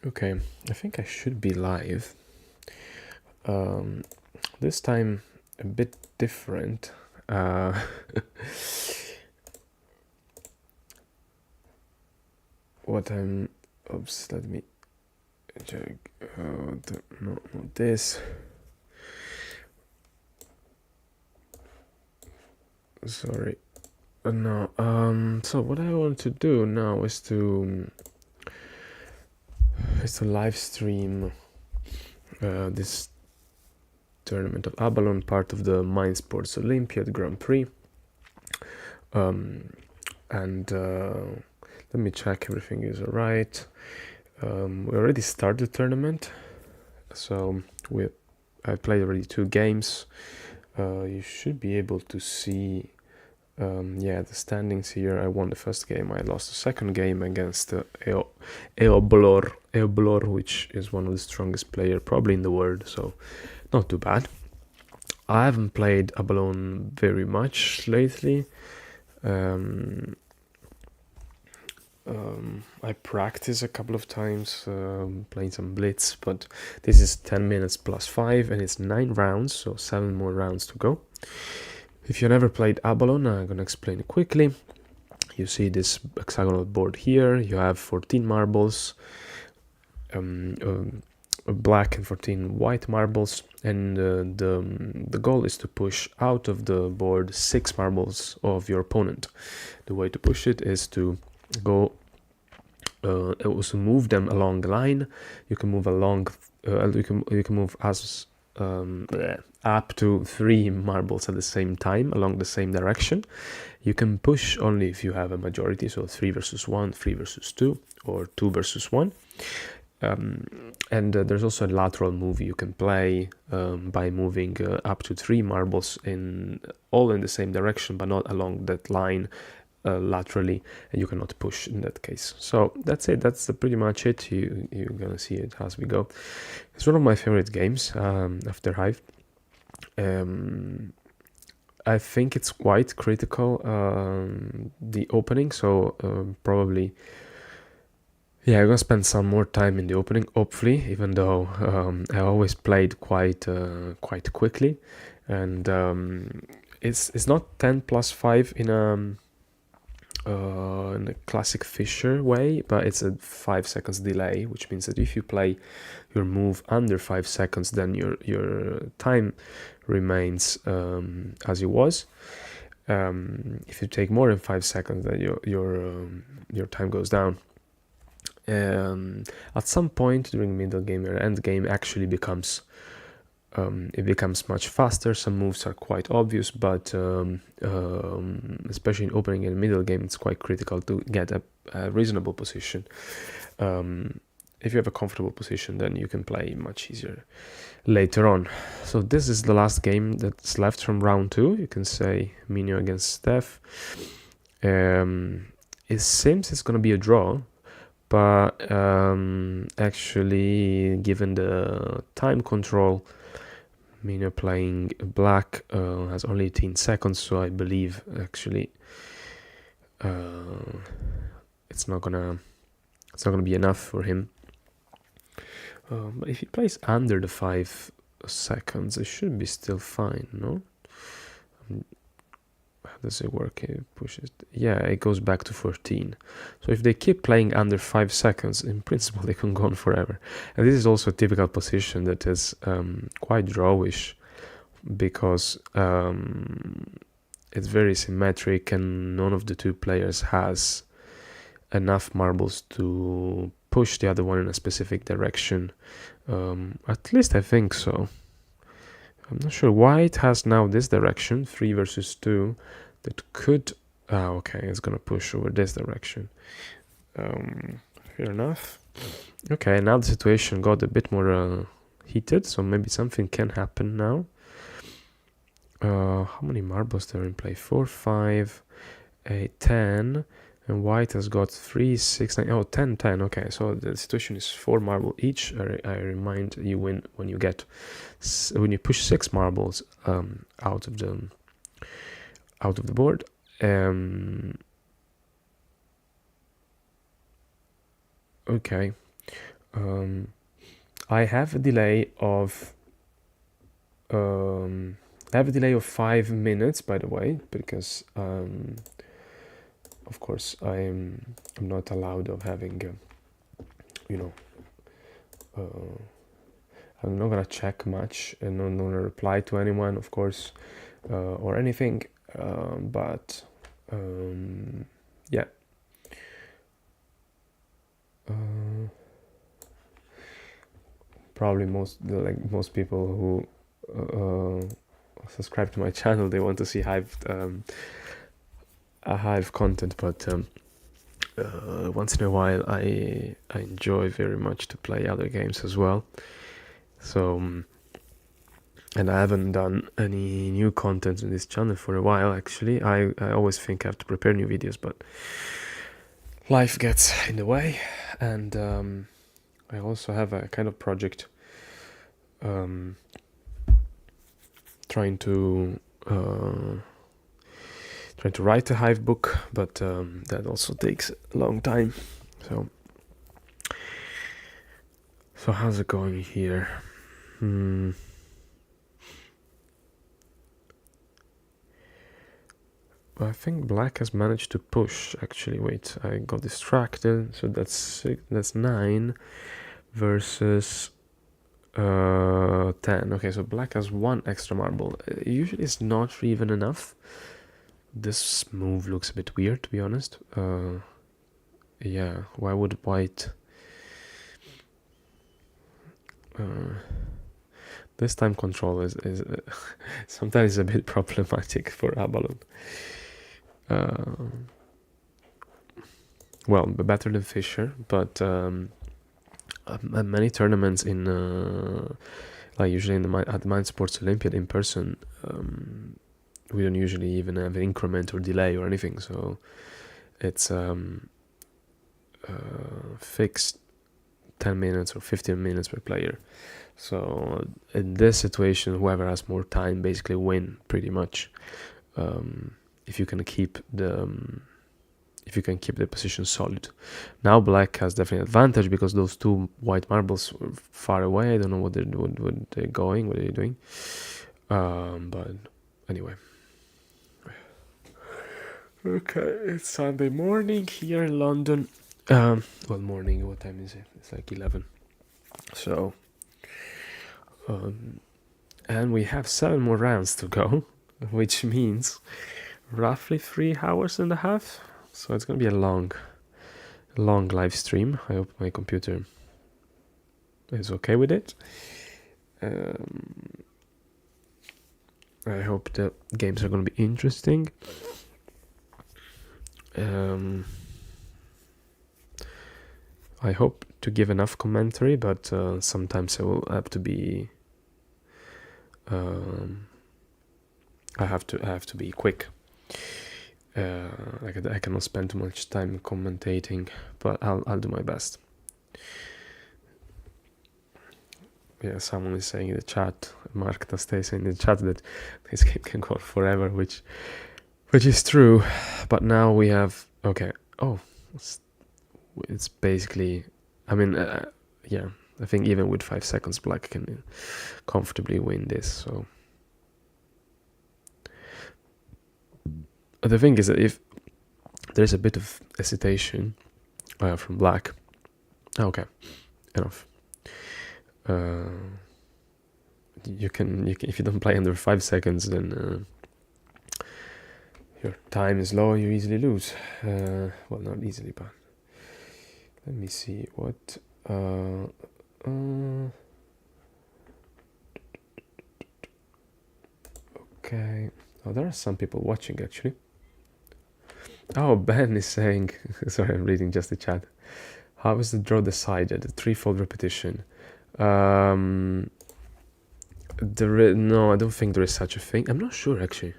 Okay, I think I should be live. This time a bit different. What I'm... Oops, let me check. No, not this. Sorry. No, so what I want to do now is to live stream this tournament of Abalone, part of the Mind Sports Olympiad Grand Prix. And let me check everything is alright. We already started the tournament, so I played already 2 games. You should be able to see the standings here. I won the first game. I lost the second game against Eoblor, which is one of the strongest players probably in the world, so not too bad. I haven't played Abalone very much lately. I practiced a couple of times playing some blitz, but this is 10 minutes plus 5 and it's 9 rounds, so 7 more rounds to go. If you never played Abalone, I'm gonna explain it quickly. You see this hexagonal board here. You have 14 marbles, black and 14 white marbles, and the goal is to push out of the board 6 marbles of your opponent. The way to push it is to go also move them along the line. You can move along you can move as up to 3 marbles at the same time along the same direction. You can push only if you have a majority, so 3 versus 1, 3 versus 2, or 2 versus 1. And there's also a lateral move you can play by moving up to 3 marbles all in the same direction, but not along that line laterally, and you cannot push in that case. So that's it. That's pretty much it. You're gonna see it as we go. It's one of my favorite games after Hive. I think it's quite critical, the opening, so probably I'm gonna spend some more time in the opening, hopefully, even though I always played quite quickly, and it's not 10 plus 5 in a classic Fisher way, but it's a 5 seconds delay, which means that if you play your move under 5 seconds, then your time remains as it was. If you take more than 5 seconds, then your time goes down. At some point during middle game or end game, actually becomes much faster. Some moves are quite obvious, but especially in opening and middle game, it's quite critical to get a reasonable position. If you have a comfortable position, then you can play much easier later on. So this is the last game that's left from round 2. You can say Minio against Steph. It seems it's going to be a draw, but actually, given the time control, Minio playing black has only 18 seconds, so I believe actually it's not gonna be enough for him. But if he plays under the 5 seconds, it should be still fine, no? How does it work? It pushes. Yeah, it goes back to 14. So if they keep playing under 5 seconds, in principle, they can go on forever. And this is also a typical position that is quite drawish, because it's very symmetric and none of the 2 players has enough marbles to push the other one in a specific direction. At least I think so. I'm not sure. White has now this direction, 3 versus 2, that could... okay, it's gonna push over this direction. Fair enough. Okay, now the situation got a bit more heated, so maybe something can happen now. How many marbles there in play? 4, 5, 8, 10... and white has got 3, 6, 9, 10, 10. Okay, so the situation is 4 marbles each. I remind you when you push 6 marbles out of the board. Okay. I have a delay of 5 minutes, by the way, because of course I'm not allowed of having you know I'm not gonna check much and not gonna reply to anyone, of course, or anything, but yeah. Probably most people who subscribe to my channel, they want to see Hive content, but once in a while I enjoy very much to play other games as well. So and I haven't done any new content in this channel for a while, actually. I always think I have to prepare new videos, but life gets in the way. And I also have a kind of project trying to write a Hive book, but that also takes a long time. So how's it going here? I think black has managed to push, actually. Wait, I got distracted. So that's 9 versus 10. Okay, so black has 1 extra marble. Usually it's not even enough. This move looks a bit weird, to be honest. Yeah, why would white... this time control is sometimes a bit problematic for Abalone. Well, better than Fisher, but many tournaments in like usually at the Mind Sports Olympiad in person, we don't usually even have an increment or delay or anything, so it's fixed 10 minutes or 15 minutes per player. So in this situation, whoever has more time basically win pretty much. If you can keep the position solid. Now black has definitely advantage because those 2 white marbles were far away. I don't know what they're going, what they're doing. But anyway. Okay, it's Sunday morning here in London. Well, morning, what time is it? It's like 11. So, and we have 7 more rounds to go, which means roughly 3 hours and a half. So it's gonna be a long live stream. I hope my computer is okay with it. I hope the games are gonna be interesting. I hope to give enough commentary, but sometimes I will have to be I have to be quick. I cannot spend too much time commentating, but I'll do my best. Yeah, someone is saying in the chat, Mark Tastes in the chat, that this game can go forever, which is true. But now we have it's basically, I mean, yeah, I think even with 5 seconds, black can comfortably win this. So the thing is that if there's a bit of hesitation from black, okay, enough. You can if you don't play under 5 seconds, then your time is low. You easily lose. Well, not easily, but let me see what. Okay. Oh, there are some people watching actually. Oh, Ben is saying, sorry, I'm reading just the chat. How is the draw decided? The threefold repetition. No, I don't think there is such a thing. I'm not sure actually.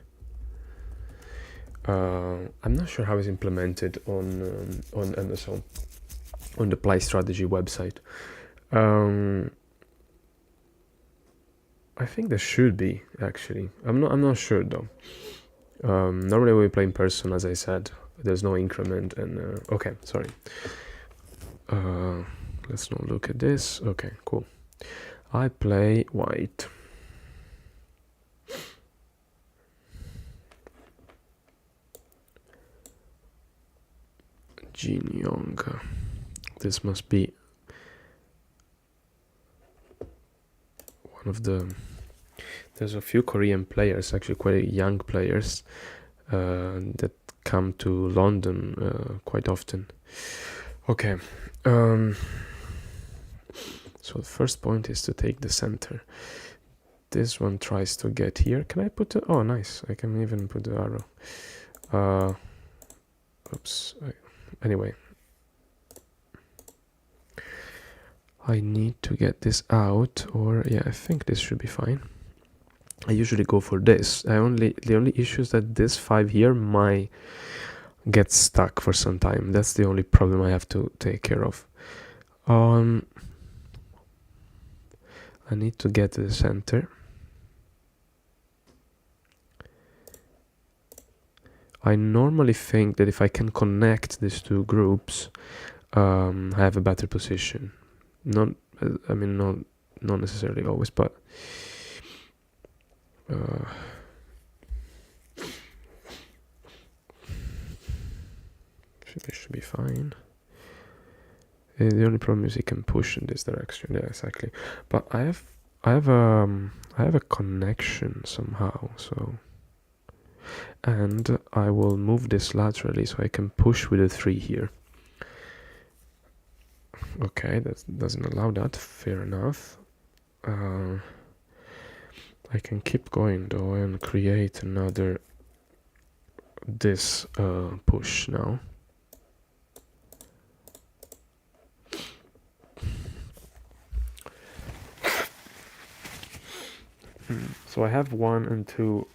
I'm not sure how it's implemented on MSO, on the Play Strategy website. I think there should be actually. I'm not sure though. Normally we play in person, as I said. There's no increment, and okay, sorry. Let's not look at this. Okay, cool. I play white. Jin Young. This must be one of the... There's a few Korean players, actually quite young players, that come to London quite often. Okay. So the first point is to take the center. This one tries to get here. Can I put oh, nice. I can even put the arrow. Oops. Anyway. I need to get this out, or yeah, I think this should be fine. I usually go for this. The only issue is that this 5 here might get stuck for some time. That's the only problem I have to take care of. I need to get to the center. I normally think that if I can connect these two groups, I have a better position. Not necessarily always, but it should be fine. The only problem is he can push in this direction. Yeah, exactly. But I have a connection somehow. So, and I will move this laterally so I can push with a 3 here. Okay, that doesn't allow that. Fair enough. I can keep going though and create another this push now. So I have 1 and 2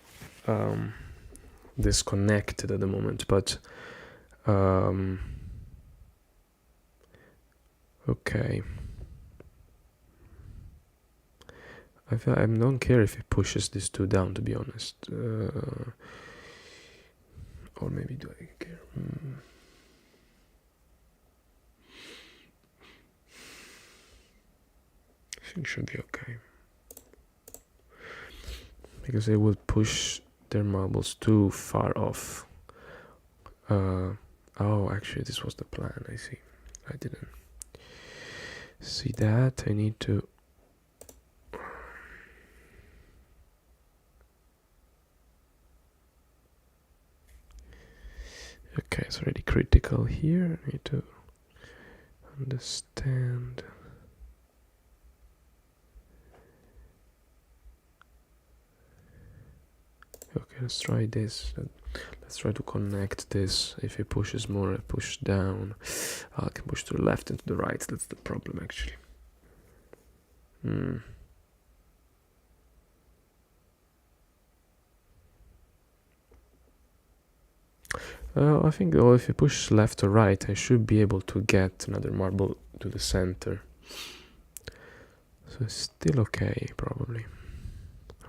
disconnected at the moment, but okay. I don't care if he pushes these 2 down, to be honest. Or maybe do I care? I think it should be okay. Because they will push their marbles too far off. Oh, actually, this was the plan. I see. I didn't see that. I need to... Okay, it's already critical here. I need to understand. Okay, let's try this. Let's try to connect this. If he pushes more, I push down. I can push to the left and to the right. That's the problem, actually. I think if you push left or right, I should be able to get another marble to the center. So it's still okay, probably.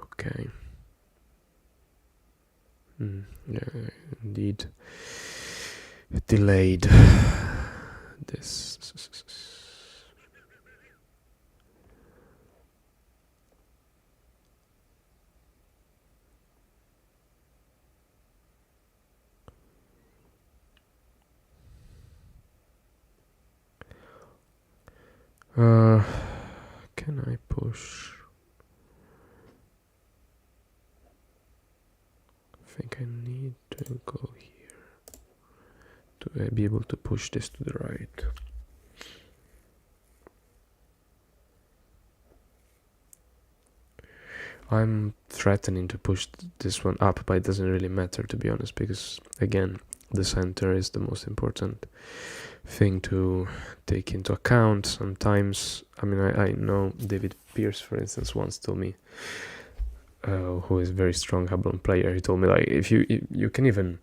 Okay. Yeah, indeed. Delayed this. Can I push? I think I need to go here to be able to push this to the right. I'm threatening to push this one up, but it doesn't really matter, to be honest, because again, the center is the most important thing to take into account. Sometimes, I mean, I know David Pierce, for instance, once told me, who is a very strong Abalone player, he told me, like, if you can even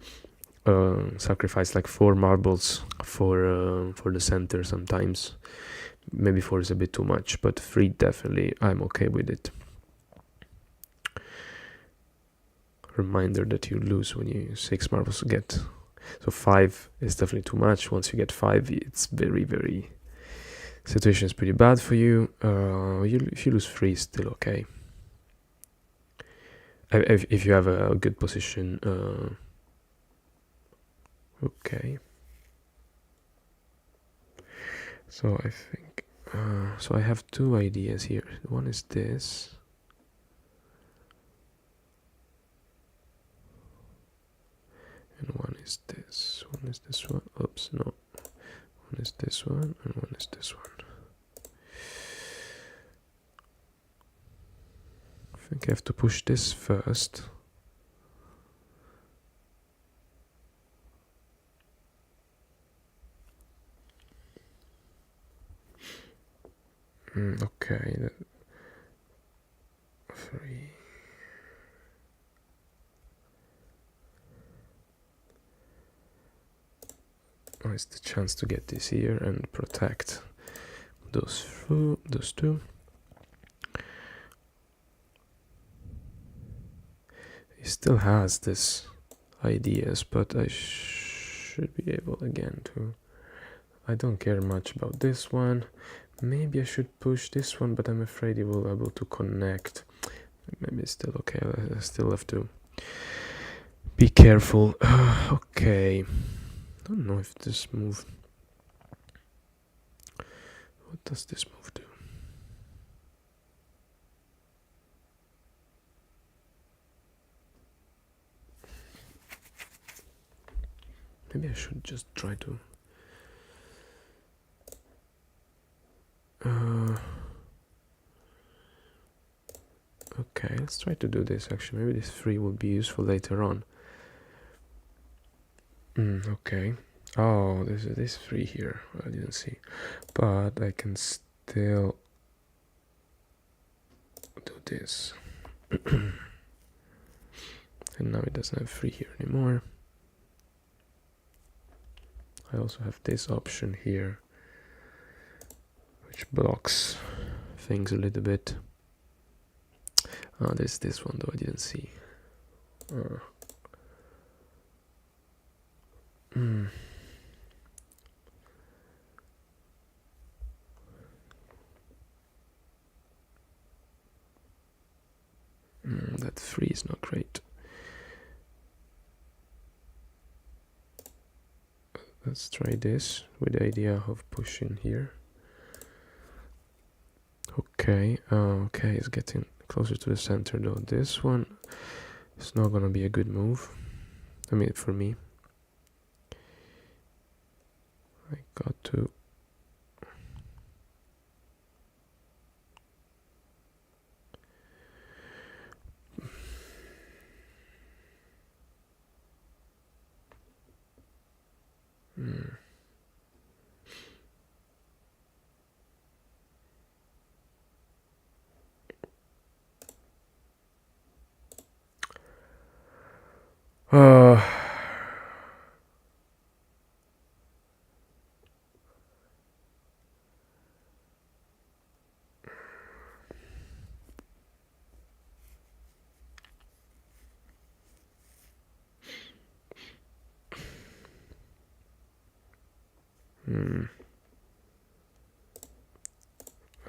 sacrifice like 4 marbles for the center sometimes. Maybe 4 is a bit too much, but 3 definitely I'm okay with it. Reminder that you lose when you 6 marbles get. So 5 is definitely too much. Once you get 5, it's very, very situation is pretty bad for you. If you lose 3, still okay. If you have a good position. Okay. So I think so I have 2 ideas here. One is this. And one is this. One is this one. Oops, no. One is this one and one is this one. I think I have to push this first. Okay. 3. Oh, it's the chance to get this here and protect those 2. He still has this ideas, but I should be able again to. I don't care much about this one. Maybe I should push this one, but I'm afraid he will be able to connect. Maybe it's still okay. I still have to be careful. Okay. I don't know if this move. What does this move do? Maybe I should just try to. Okay, let's try to do this actually. Maybe this 3 will be useful later on. Okay. Oh, there's this 3 here. I didn't see. But I can still do this. And now it doesn't have 3 here anymore. I also have this option here, which blocks things a little bit. Oh, there's this one though I didn't see. That 3 is not great. Let's try this with the idea of pushing here. Okay, okay, it's getting closer to the center though. This one is not gonna be a good move. I mean, for me. I got to.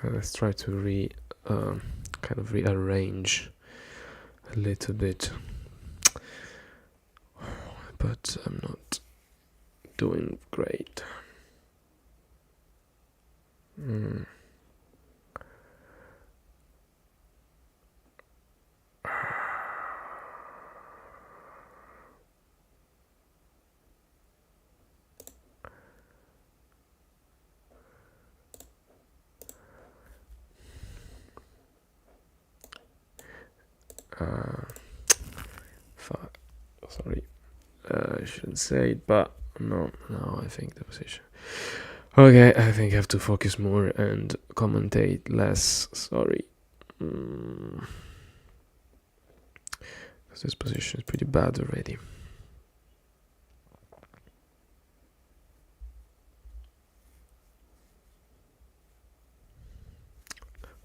Let's try to kind of rearrange a little bit, but I'm not doing great. Sorry, I shouldn't say it, but no, I think the position. Okay, I think I have to focus more and commentate less. Sorry. Because this position is pretty bad already.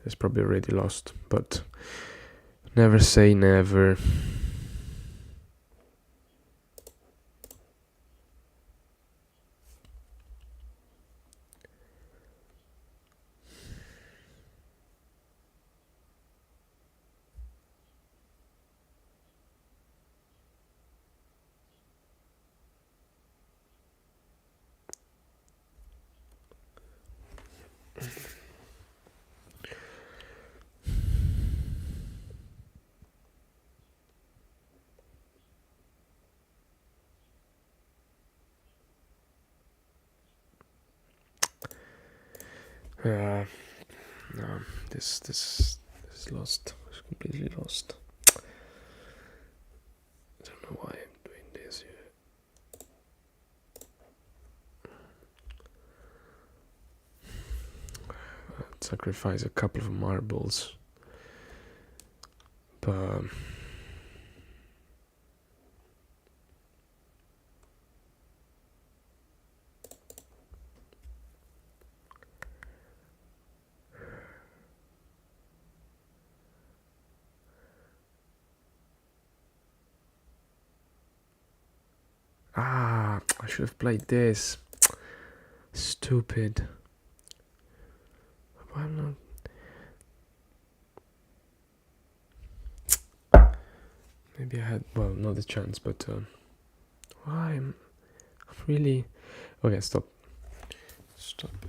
It's probably already lost, but never say never. No, this is lost. It's completely lost. I don't know why I'm doing this here. I'd sacrifice a couple of marbles, but I should have played this. Stupid. Why not? Maybe I had, well, not a chance, but why? I'm really. Okay, stop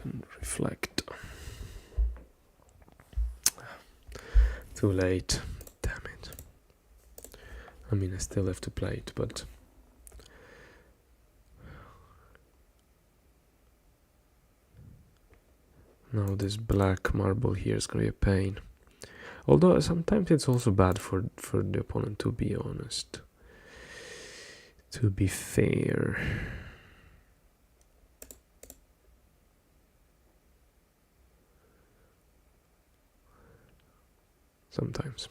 and reflect. Too late. Damn it. I mean, I still have to play it, but now this black marble here is gonna be a pain. Although sometimes it's also bad for the opponent, to be honest. To be fair. Sometimes.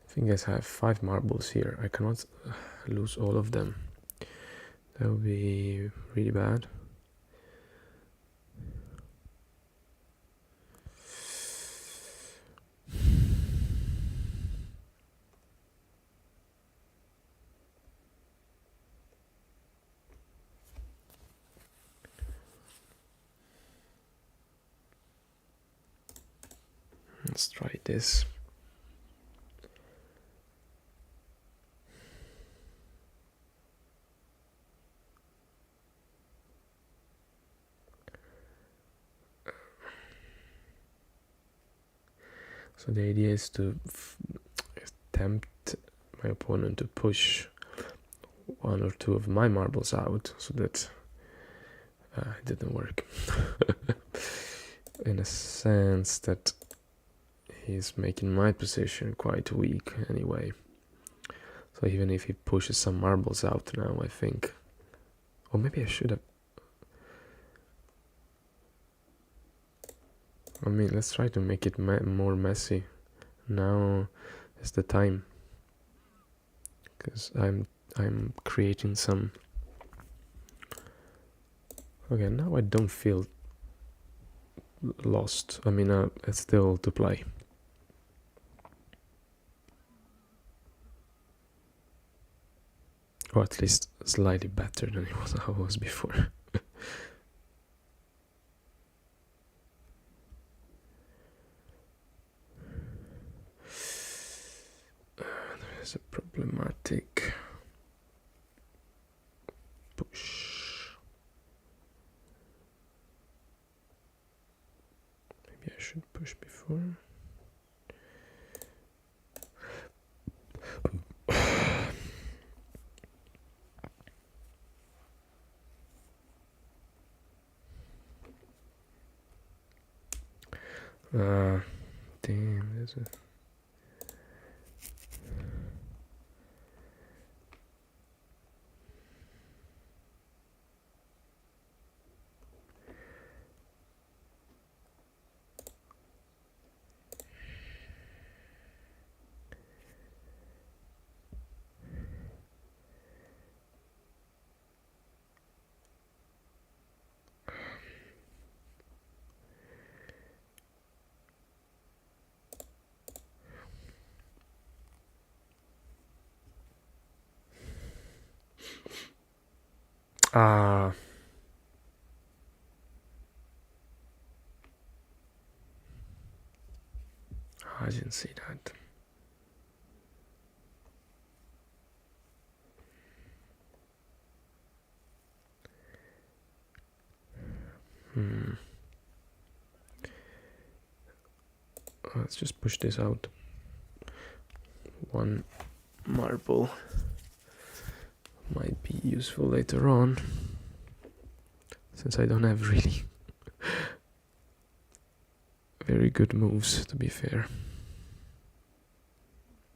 I think I have 5 marbles here. I cannot lose all of them. That would be really bad. Let's try this. So the idea is to tempt my opponent to push 1 or 2 of my marbles out, so that it didn't work. In a sense that he's making my position quite weak anyway. So even if he pushes some marbles out now, I think... Or maybe I should have... I mean, let's try to make it more messy. Now is the time. Because I'm creating some... Okay, now I don't feel lost. I mean, it's still to play. Or at least slightly better than I was before. There's a problematic push. Maybe I should push before. Damn, there's a... Ah. I didn't see that. Let's just push this out. One marble might be useful later on, since I don't have really very good moves, to be fair.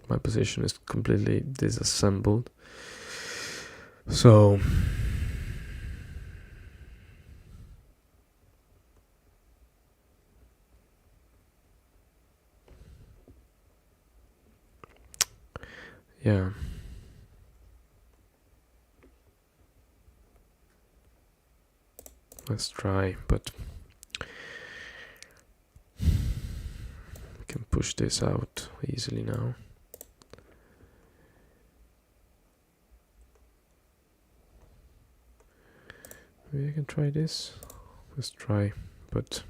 My position is completely disassembled, so yeah. Let's try, but we can push this out easily now. Maybe I can try this. Let's try, but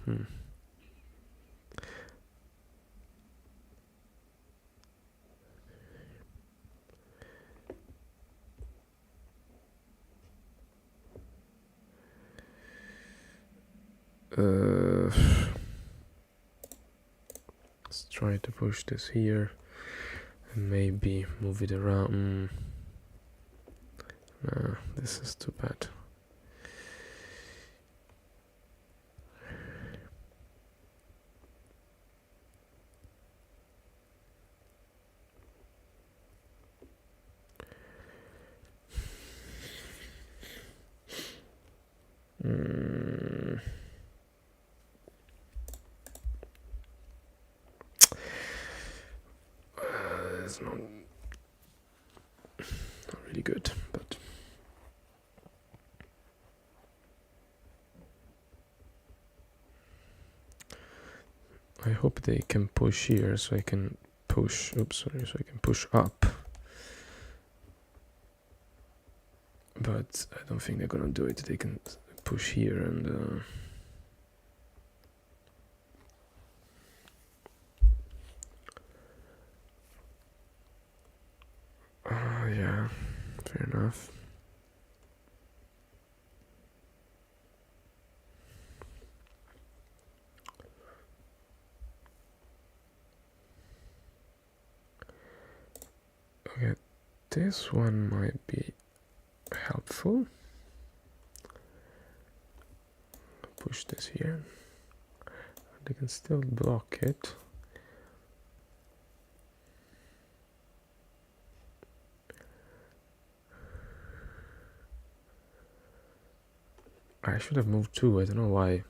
let's try to push this here and maybe move it around. Nah, this is too bad. It's not really good, but I hope they can push here so I can push. Oops, sorry, so I can push up. But I don't think they're gonna do it. They can push here and yeah, fair enough. Okay, this one might be helpful. Push this here. They can still block it. I should have moved two. I don't know why.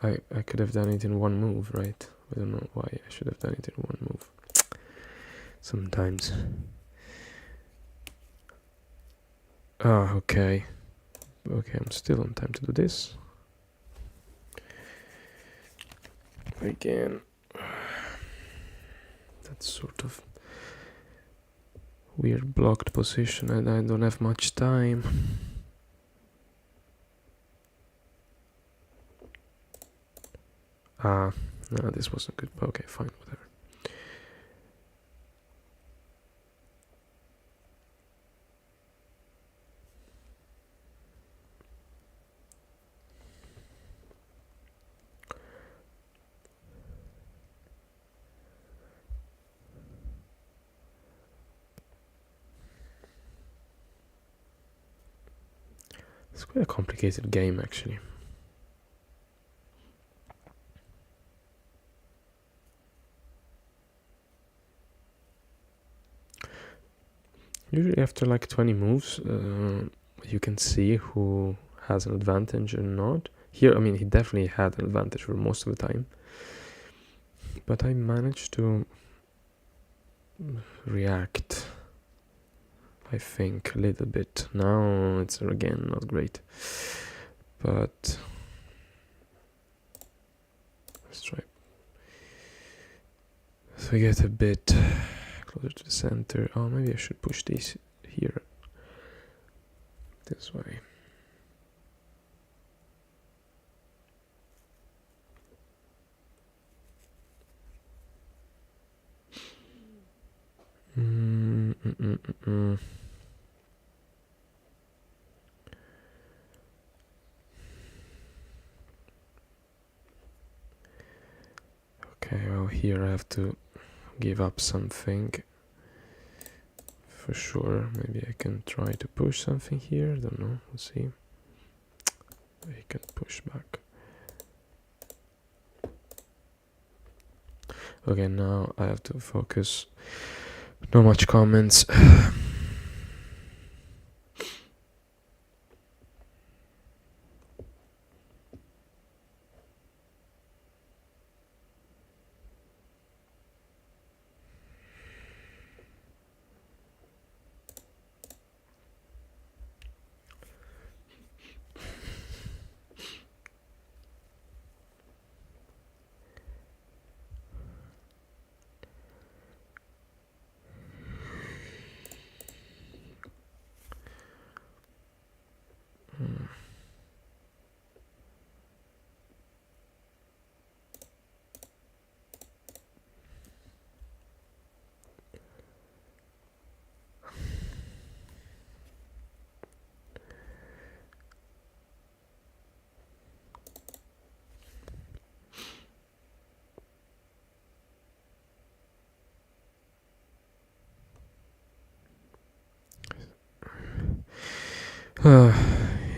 I could have done it in one move, right? I don't know why I should have done it in one move. Sometimes. Ah, okay. Okay, I'm still on time to do this. Again. That's sort of weird blocked position and I don't have much time. Ah, no, this wasn't good. Okay, fine, whatever. It's quite a complicated game, actually. Usually after like 20 moves, you can see who has an advantage and not. Here, I mean, he definitely had an advantage for most of the time. But I managed to react, I think, a little bit. Now it's again not great. But let's try. So we get a bit closer to the center. Oh, maybe I should push these here. this way. Okay, well, here I have to give up something for sure. Maybe I can try to push something here. I don't know. We'll see. I can push back. Okay, now I have to focus. Not much comments.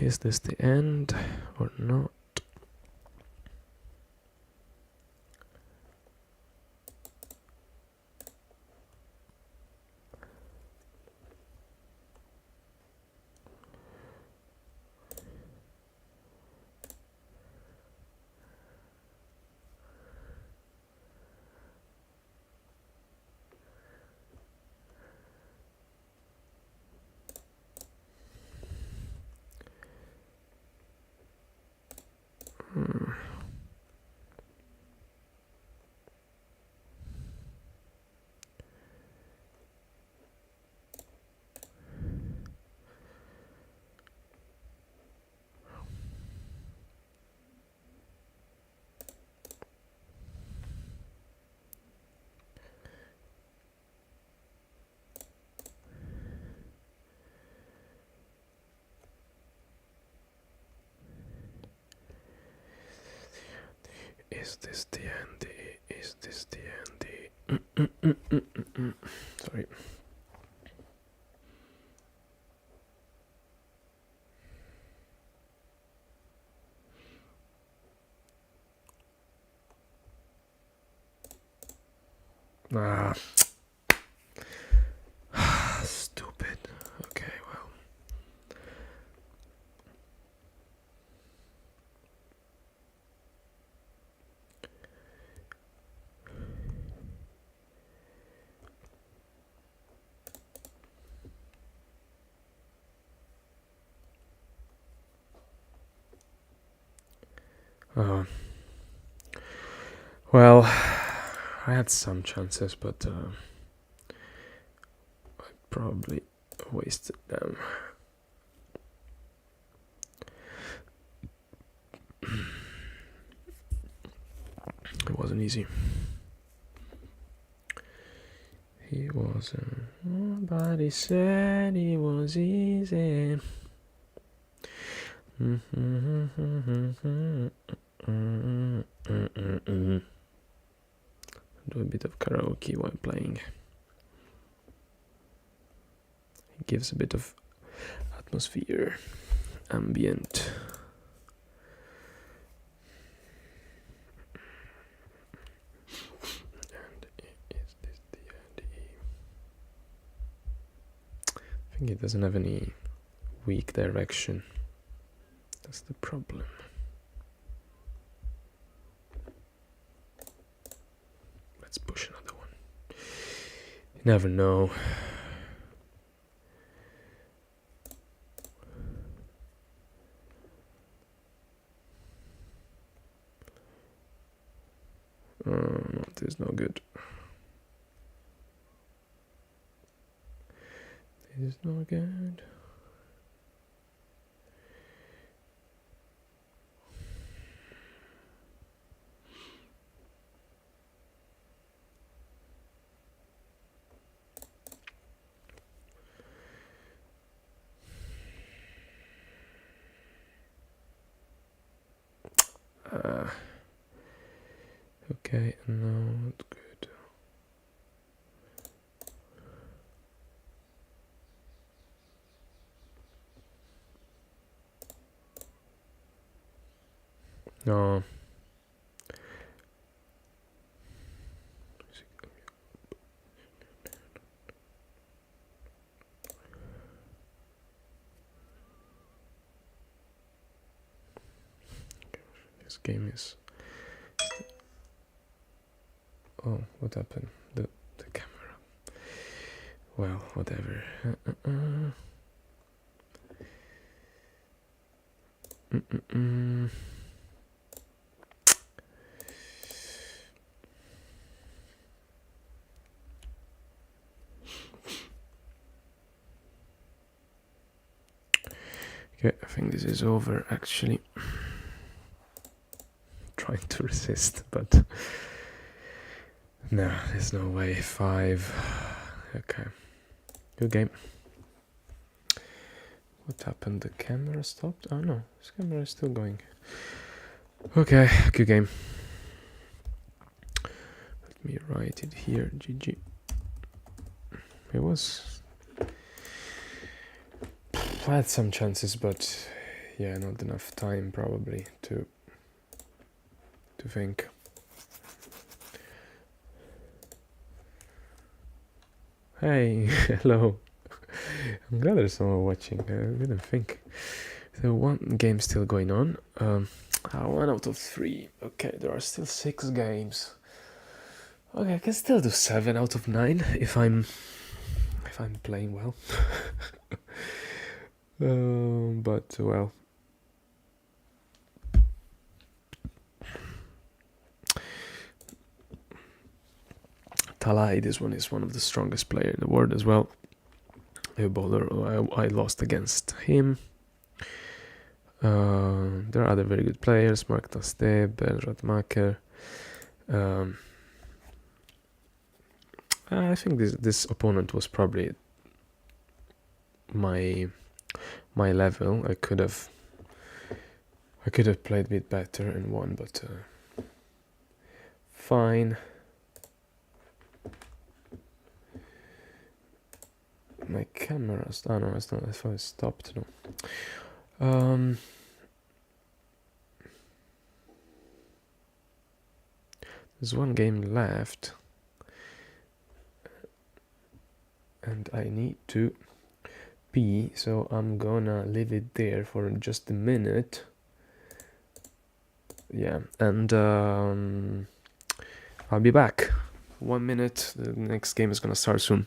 Is this the end or not? Is this the end? Is this the end? Sorry. Ah. Stupid. Okay, well. Well, I had some chances, but I probably wasted them. It wasn't easy. He wasn't. Nobody said he was easy. Do a bit of karaoke while playing. It gives a bit of atmosphere, ambient. And is this the end? I think it doesn't have any weak direction. That's the problem. Let's push another one. You never know. No, this is no good. This is no good. Okay, no, not good. No. This game is... Oh, what happened? The camera. Well, whatever. Okay, I think this is over actually. Trying to resist, but no, there's no way. 5. Okay, good game. What happened? The camera stopped? Oh no, this camera is still going. Okay, good game. Let me write it here. GG. It was... I had some chances, but yeah, not enough time probably to think. Hey, hello. I'm glad there's someone watching. I didn't think. So one game still going on. 1 out of 3. Okay, there are still 6 games. Okay, I can still do 7 out of 9 if I'm playing well. But well. Talai, this one is one of the strongest players in the world as well. I lost against him. There are other very good players, Mark Taste, Ben Radmacher. I think this opponent was probably my level. I could have played a bit better and won, but fine. My camera's... Oh no, it's not. I thought it stopped. No. There's one game left, and I need to pee, so I'm gonna leave it there for just a minute. Yeah, and I'll be back. 1 minute. The next game is gonna start soon.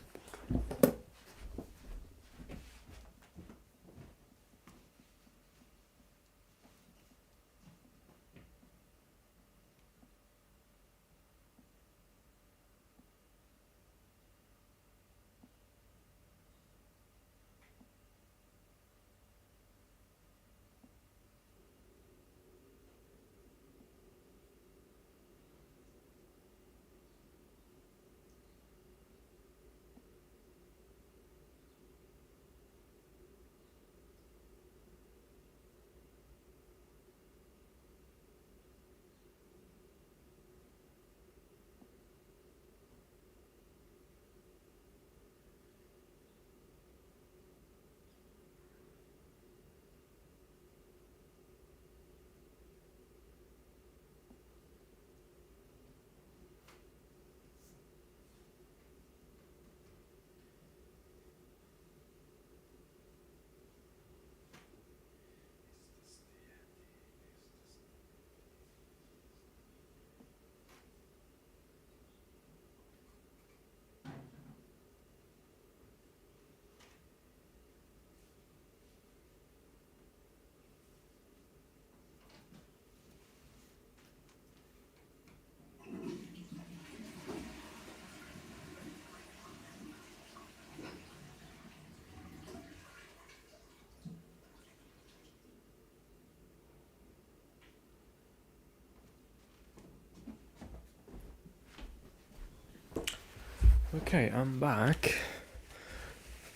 Okay, I'm back.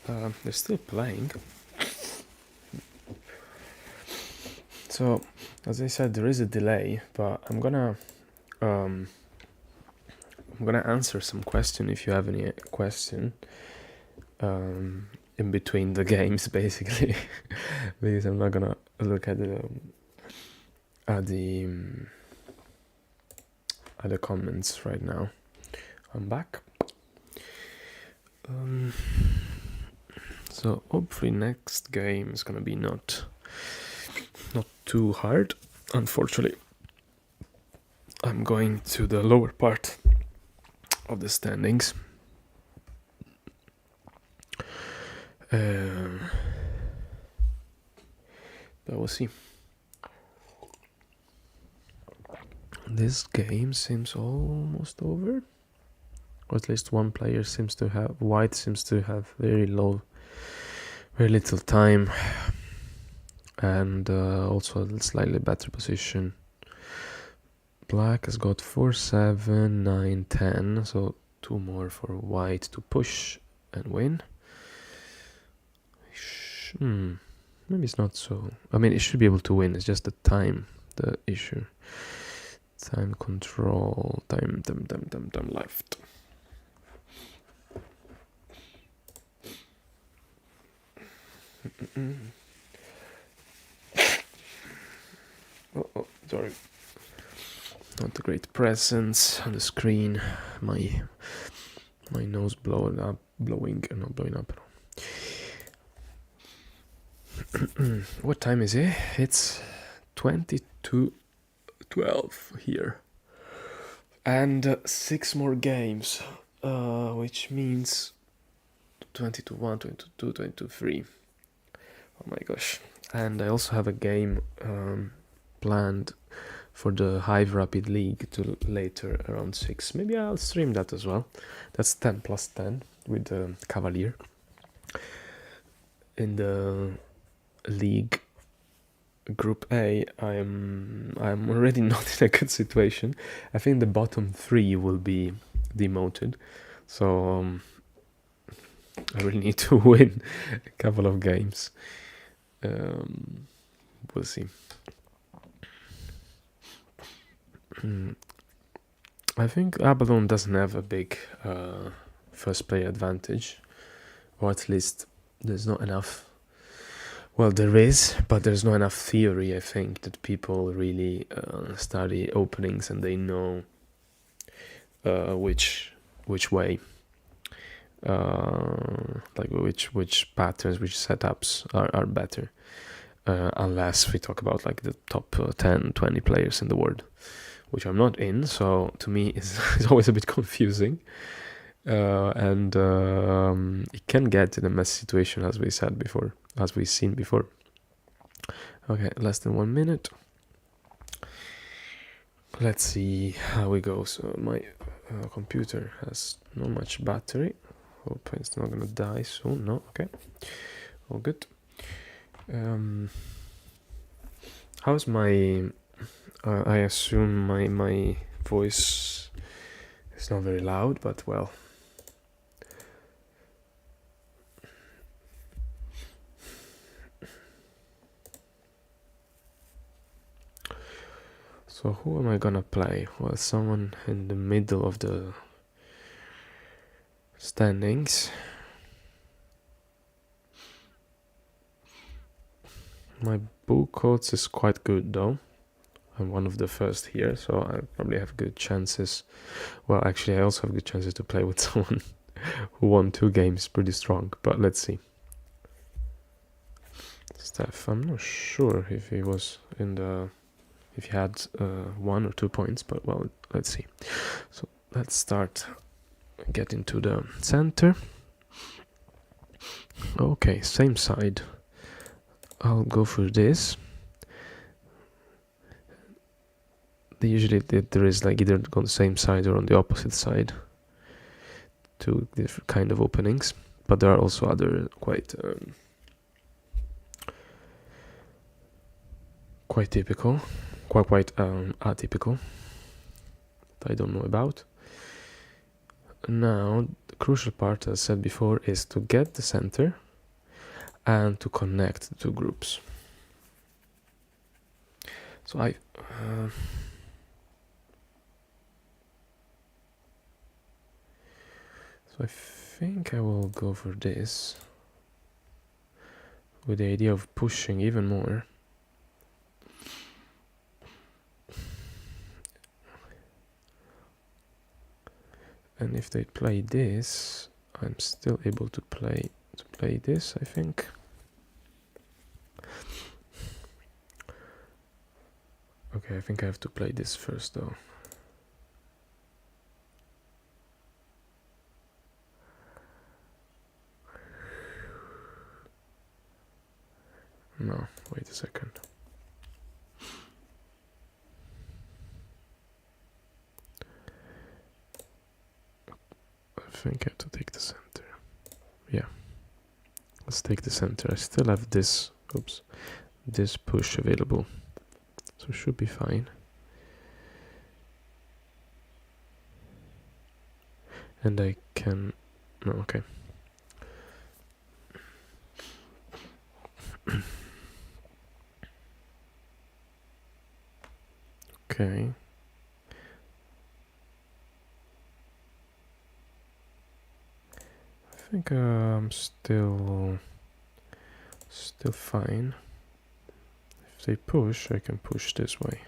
They're still playing. So As I said, there is a delay, but I'm gonna answer some question if you have any question in between the games, basically, because I'm not gonna look at the comments right now. I'm back. So hopefully next game is gonna be not too hard. Unfortunately, I'm going to the lower part of the standings. But we'll see. This game seems almost over, or at least one player seems to have. White seems to have very little time, and also a slightly better position. Black has got 4, 7, 9, 10, so 2 more for white to push and win. Maybe it's not so. I mean, it should be able to win. It's just the time, the issue. Time control. Time left. Oh, sorry. Not a great presence on the screen. My nose blowing up. What time is it? It's 22:12 here, and 6 more games, which means 22-1, 22-2, 22-3. Oh my gosh! And I also have a game planned for the Hive Rapid League to later around 6. Maybe I'll stream that as well. That's 10 plus 10 with the Cavalier. In the league Group A, I'm already not in a good situation. I think the bottom 3 will be demoted, so I really need to win a couple of games. We'll see. I think Abalone doesn't have a big first play advantage, or at least there's not enough. Well, there is, but there's not enough theory, I think, that people really study openings and they know which way, like which patterns, which setups are better, unless we talk about like the top 10, 20 players in the world, which I'm not in, so to me it's always a bit confusing. And it can get in a messy situation, as we said before, as we've seen before. Okay, less than 1 minute. Let's see how we go. So my computer has not much battery. Hope it's not gonna die soon. No, okay, all good. How's my? I assume my voice is not very loud, but well. So who am I gonna play? Well, someone in the middle of the standings. My bull coats is quite good though. I'm one of the first here, so I probably have good chances. Well, actually I also have good chances to play with someone who won 2 games pretty strong, but let's see. Steph, I'm not sure if he was in the... if he had 1 or 2 points, but well, let's see. So let's start getting to the center. Okay, same side. I'll go for this. Usually there is like either on the same side or on the opposite side, 2 different kind of openings, but there are also other quite typical, quite atypical that I don't know about. Now the crucial part, as I said before, is to get the center and to connect the 2 groups. So I think I will go for this, with the idea of pushing even more. And if they play this, I'm still able to play this, I think. Okay, I think I have to play this first though. No, wait a second. I think I have to take the center. Yeah. Let's take the center. I still have this, oops, this push available. So should be fine. And I can, no, okay. Okay. I think I'm still fine. If they push, I can push this way.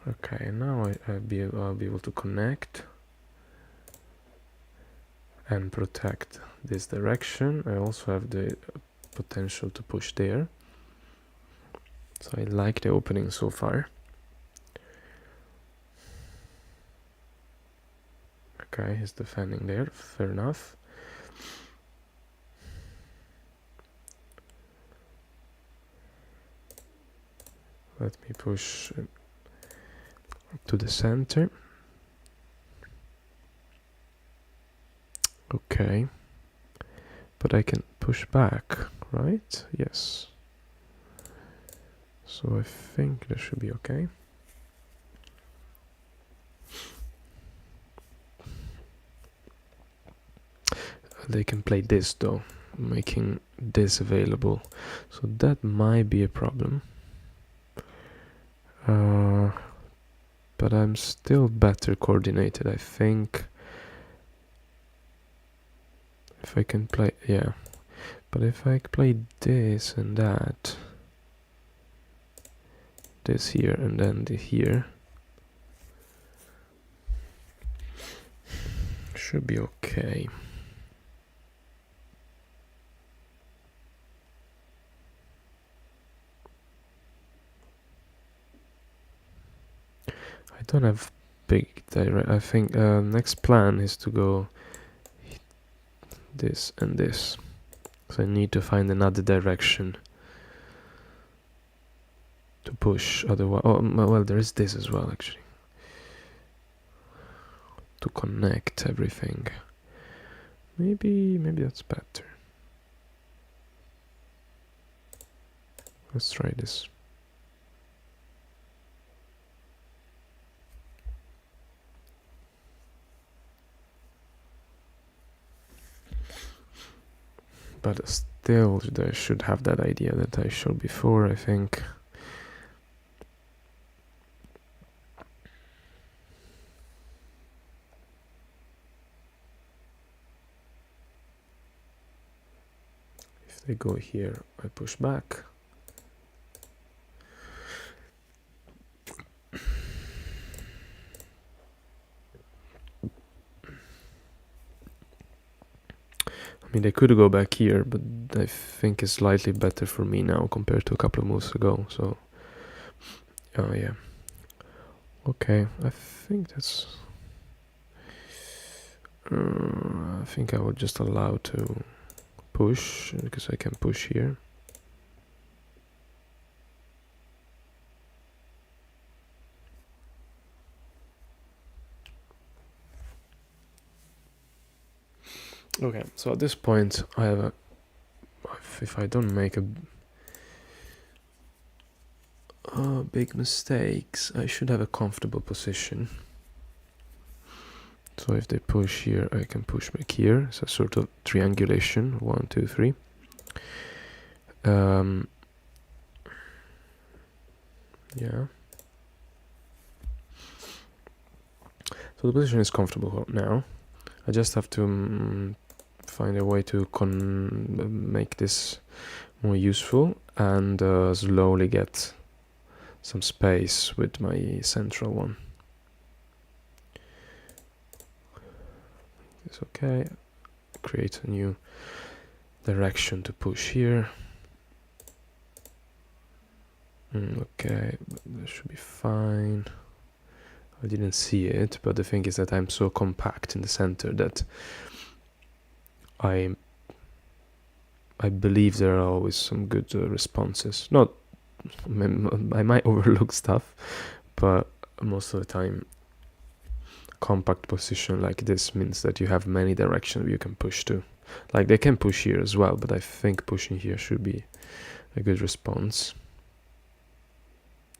Okay, now I'll be able to connect and protect this direction. I also have the potential to push there. So I like the opening so far. Okay, he's defending there, fair enough. Let me push to the center. Okay. But I can push back, right? Yes. So I think that should be okay. They can play this though, making this available. So that might be a problem. But I'm still better coordinated, I think. If I can play, yeah. But if I play this and that, this here and then here, should be okay. I don't have big direct. I think next plan is to go this and this. So I need to find another direction to push. Otherwise, oh well, there is this as well actually. To connect everything. Maybe that's better. Let's try this. But still, I should have that idea that I showed before, I think. If they go here, I push back. I mean, they could go back here, but I think it's slightly better for me now compared to a couple of moves ago, so... Oh, yeah. Okay, I think that's... I think I would just allow to push, because I can push here. Okay, so at this point, I have a... If I don't make a big mistakes, I should have a comfortable position So if they push here, I can push back here. It's a sort of triangulation. 1, 2, 3. Yeah. So the position is comfortable now. I just have to find a way to make this more useful and slowly get some space with my central one. It's okay. Create a new direction to push here. Okay, that should be fine. I didn't see it, but the thing is that I'm so compact in the center that I believe there are always some good responses. Not, I might overlook stuff, but most of the time, compact position like this means that you have many directions you can push to. Like they can push here as well, but I think pushing here should be a good response.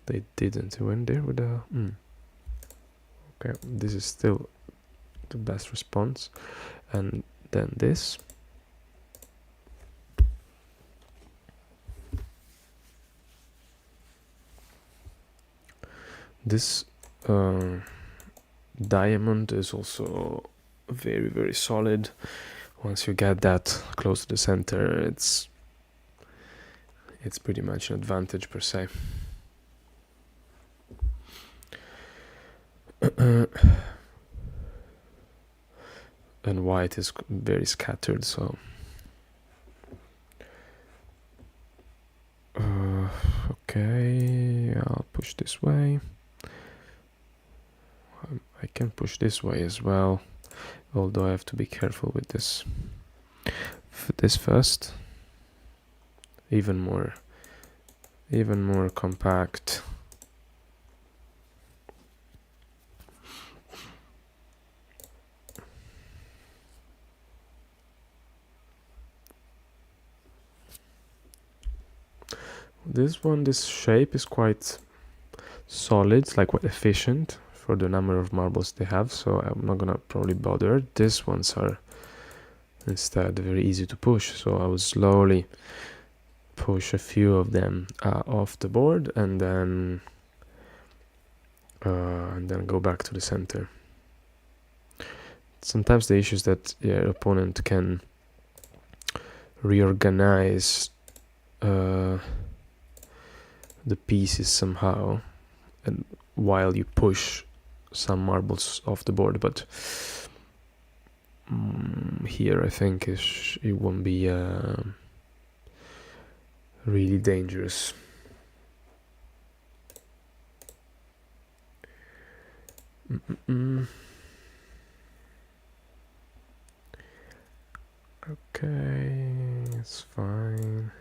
They didn't. They went there with a... Okay, this is still the best response. And then this. This diamond is also very, very solid. Once you get that close to the center, it's pretty much an advantage per se. And white is very scattered, so okay, I'll push this way. I can push this way as well, although I have to be careful with this. This first, even more compact. This shape is quite solid. It's like quite efficient for the number of marbles they have, so I'm not gonna probably bother. These ones are instead very easy to push, so I will slowly push a few of them off the board and then go back to the center. Sometimes the issue is that your opponent can reorganize the pieces somehow, and while you push some marbles off the board, but here I think it won't be really dangerous. Okay, it's fine.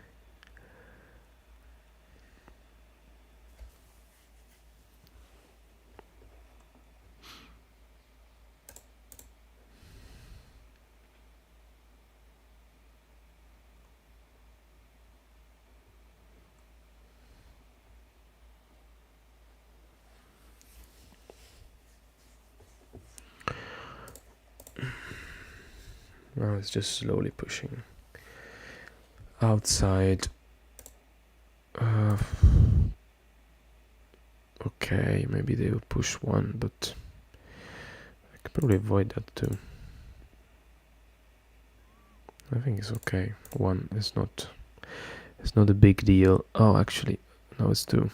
Now it's just slowly pushing outside. Okay, maybe they will push one, but I could probably avoid that too. I think it's okay. One is not. It's not a big deal. Oh, actually, no, it's two.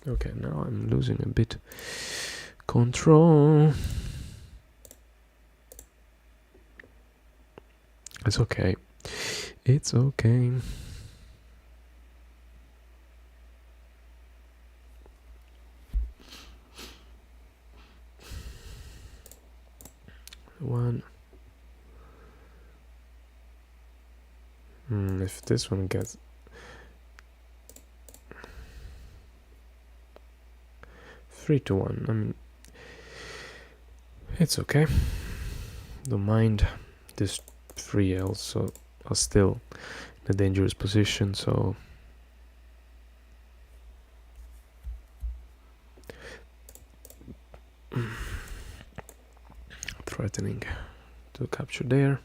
Okay, now I'm losing a bit control. It's okay. It's okay. One. If this one gets 3-1, I mean, it's okay. Don't mind. This 3 also are still in a dangerous position, so threatening to capture there.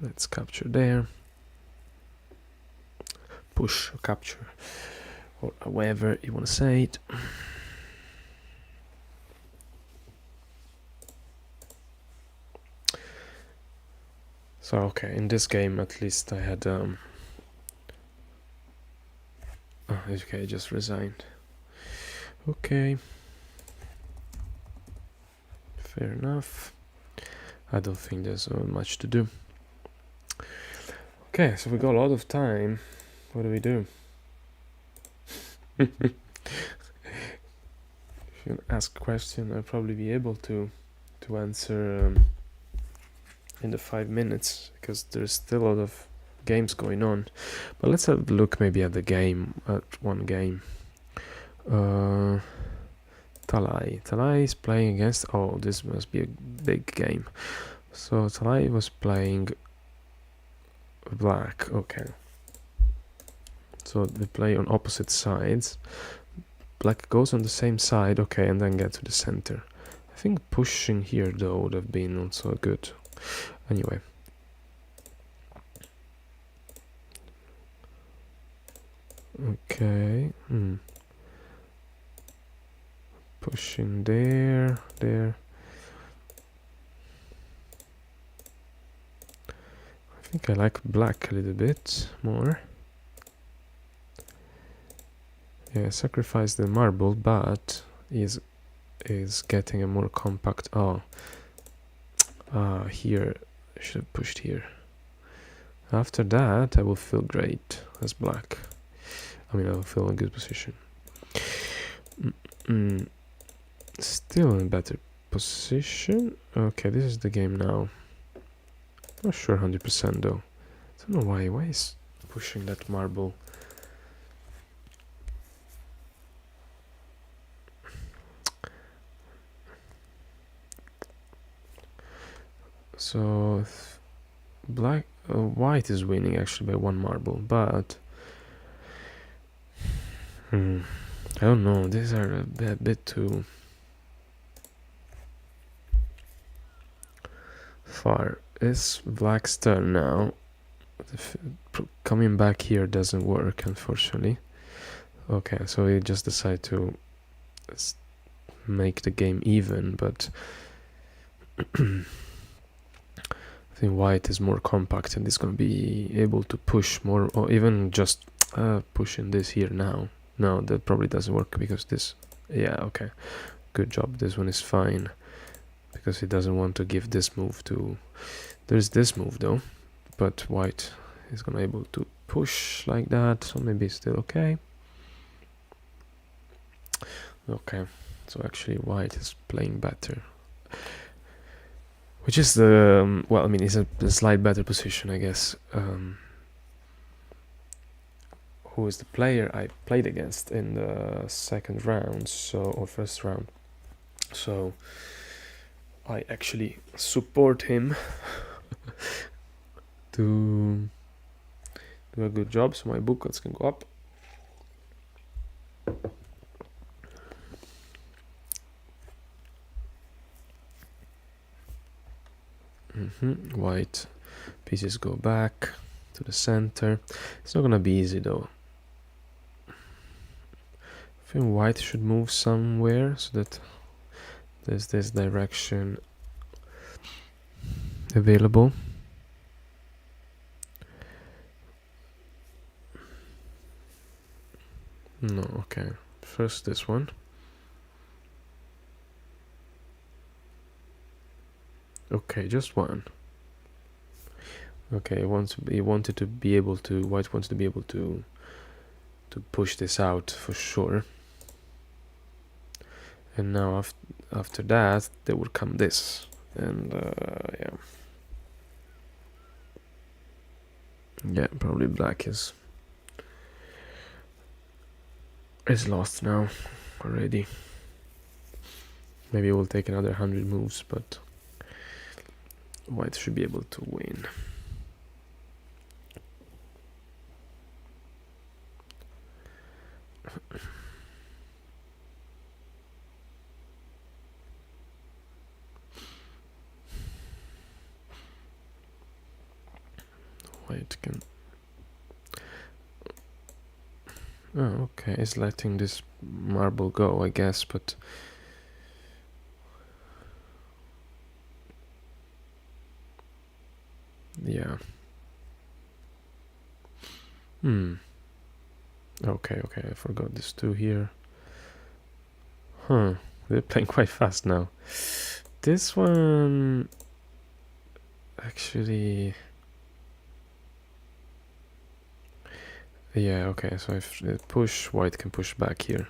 Let's capture there. Push or capture, or however you want to say it. So okay, in this game at least I had okay, just resigned. Okay, fair enough. I don't think there's much to do. Okay, so we got a lot of time. What do we do? If you ask a question, I'll probably be able to answer in the 5 minutes, because there's still a lot of games going on. But let's have a look maybe at the game, at one game. Talai is playing against, oh, this must be a big game. So Talai was playing black, okay. So they play on opposite sides. Black goes on the same side, okay, and then get to the center. I think pushing here though would have been also good. Anyway. Okay. Pushing there. I think I like black a little bit more. Yeah, sacrifice the marble, but is getting a more compact. Here I should have pushed here. After that, I will feel great as black. I mean, I will feel in a good position. Still in a better position. Okay, this is the game now. Not sure 100% though. I don't know why. Why is pushing that marble? So white is winning actually by 1 marble, but I don't know. These are a bit too far. It's black's turn now. Coming back here doesn't work, unfortunately. Okay, so we just decide to make the game even, but I think white is more compact and is going to be able to push more, or even just pushing this here now. No, that probably doesn't work because this, yeah, okay, good job. This one is fine because he doesn't want to give this move to, there's this move though, but white is going to be able to push like that, so maybe it's still okay. Okay, so actually white is playing better. Which is the, well, I mean, it's a slight better position, I guess. Who is the player I played against in the second round, or first round. So I actually support him to do a good job, so my book odds can go up. White pieces go back to the center. It's not gonna be easy though. I think white should move somewhere so that there's this direction available. No, okay. First this one. Okay, just one. Okay, he wanted to be able to, white wants to be able to push this out for sure. And now after that, there would come this, and yeah, probably black is lost now already. Maybe it will take another 100 moves, but white should be able to win. white can... Oh, okay, it's letting this marble go, I guess, but... Yeah. Okay, I forgot this 2 here. Huh, they're playing quite fast now. This one... Actually... Yeah, okay, so if they push, white can push back here.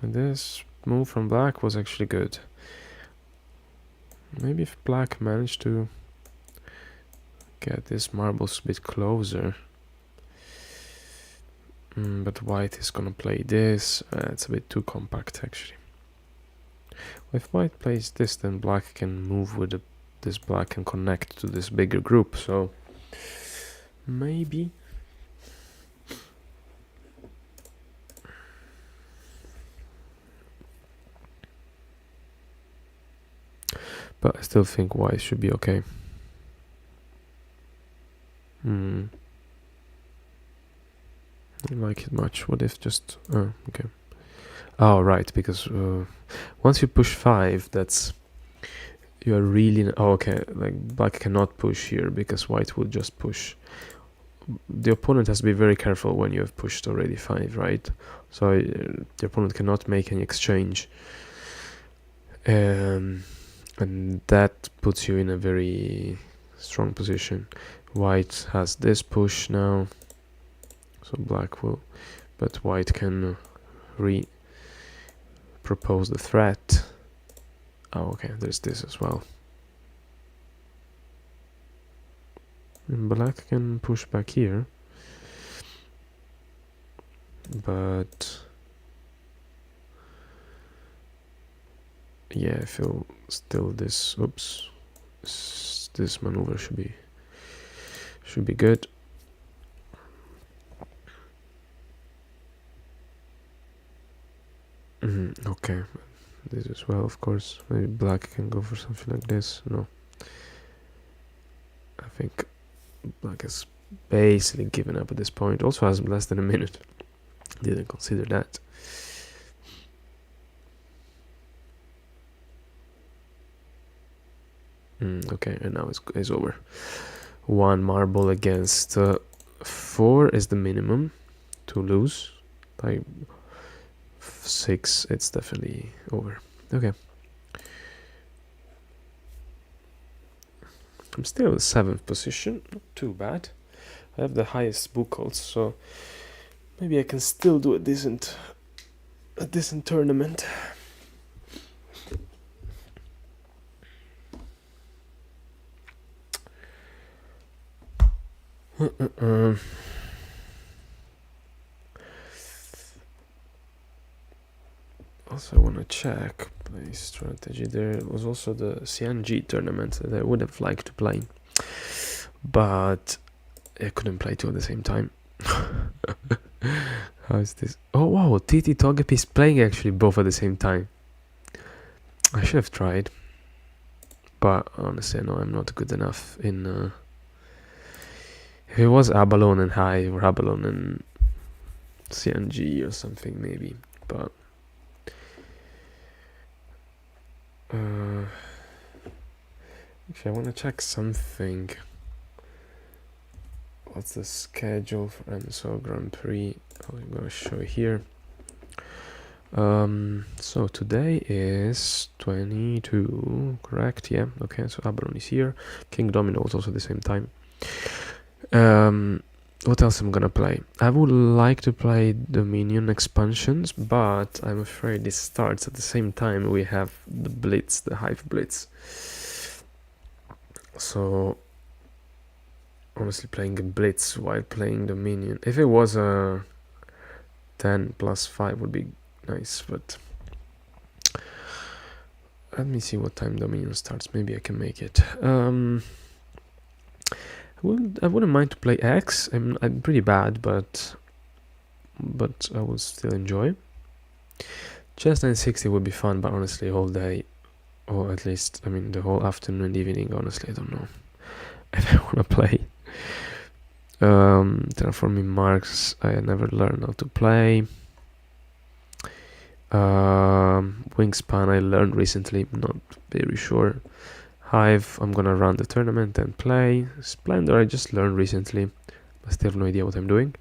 And this move from black was actually good. Maybe if black managed to get this marbles a bit closer. But white is gonna play this. It's a bit too compact, actually. If white plays this, then black can move with this black and connect to this bigger group, so... Maybe... But I still think white should be okay. I don't like it much. What if just... Oh, okay. Oh, right, because once you push 5, that's... You are really... Oh, okay, like black cannot push here because white will just push. The opponent has to be very careful when you have pushed already 5, right? So the opponent cannot make any exchange. And that puts you in a very strong position. White has this push now, so black will, but white can propose the threat. Oh, okay, there's this as well. And black can push back here, but yeah, I feel still this, oops, this maneuver should be good. Okay, this as well, of course. Maybe black can go for something like this. No, I think black has basically given up at this point. Also has less than a minute. Didn't consider that. Okay, and now it's over. 1 marble against 4 is the minimum to lose. Like 6, it's definitely over. Okay. I'm still in the 7th position, not too bad. I have the highest book odds, so maybe I can still do a decent tournament. Also, I want to check play strategy. There was also the CNG tournament that I would have liked to play, but I couldn't play 2 at the same time. How is this? Oh wow, TT Togepi is playing actually both at the same time. I should have tried, but honestly, no, I'm not good enough in. If it was Abalone and High or Abalone and CNG or something, maybe, but. Actually, I want to check something. What's the schedule for MSO Grand Prix? I'm going to show here. So today is 22, correct? Yeah, okay, so Abalone is here. King Domino is also at the same time. What else I'm gonna play? I would like to play Dominion expansions, but I'm afraid this starts at the same time we have the Blitz, the Hive Blitz. So honestly, playing a Blitz while playing Dominion, if it was a 10 plus 5 would be nice, but let me see what time Dominion starts. Maybe I can make it. I wouldn't mind to play X. I'm pretty bad, but I will still enjoy. Chess 960 would be fun, but honestly, all day, or at least, I mean, the whole afternoon and evening, honestly, I don't know if I want to play. Terraforming Mars, I never learned how to play. Wingspan I learned recently, not very sure. Hive, I'm gonna run the tournament and play. Splendor, I just learned recently. I still have no idea what I'm doing.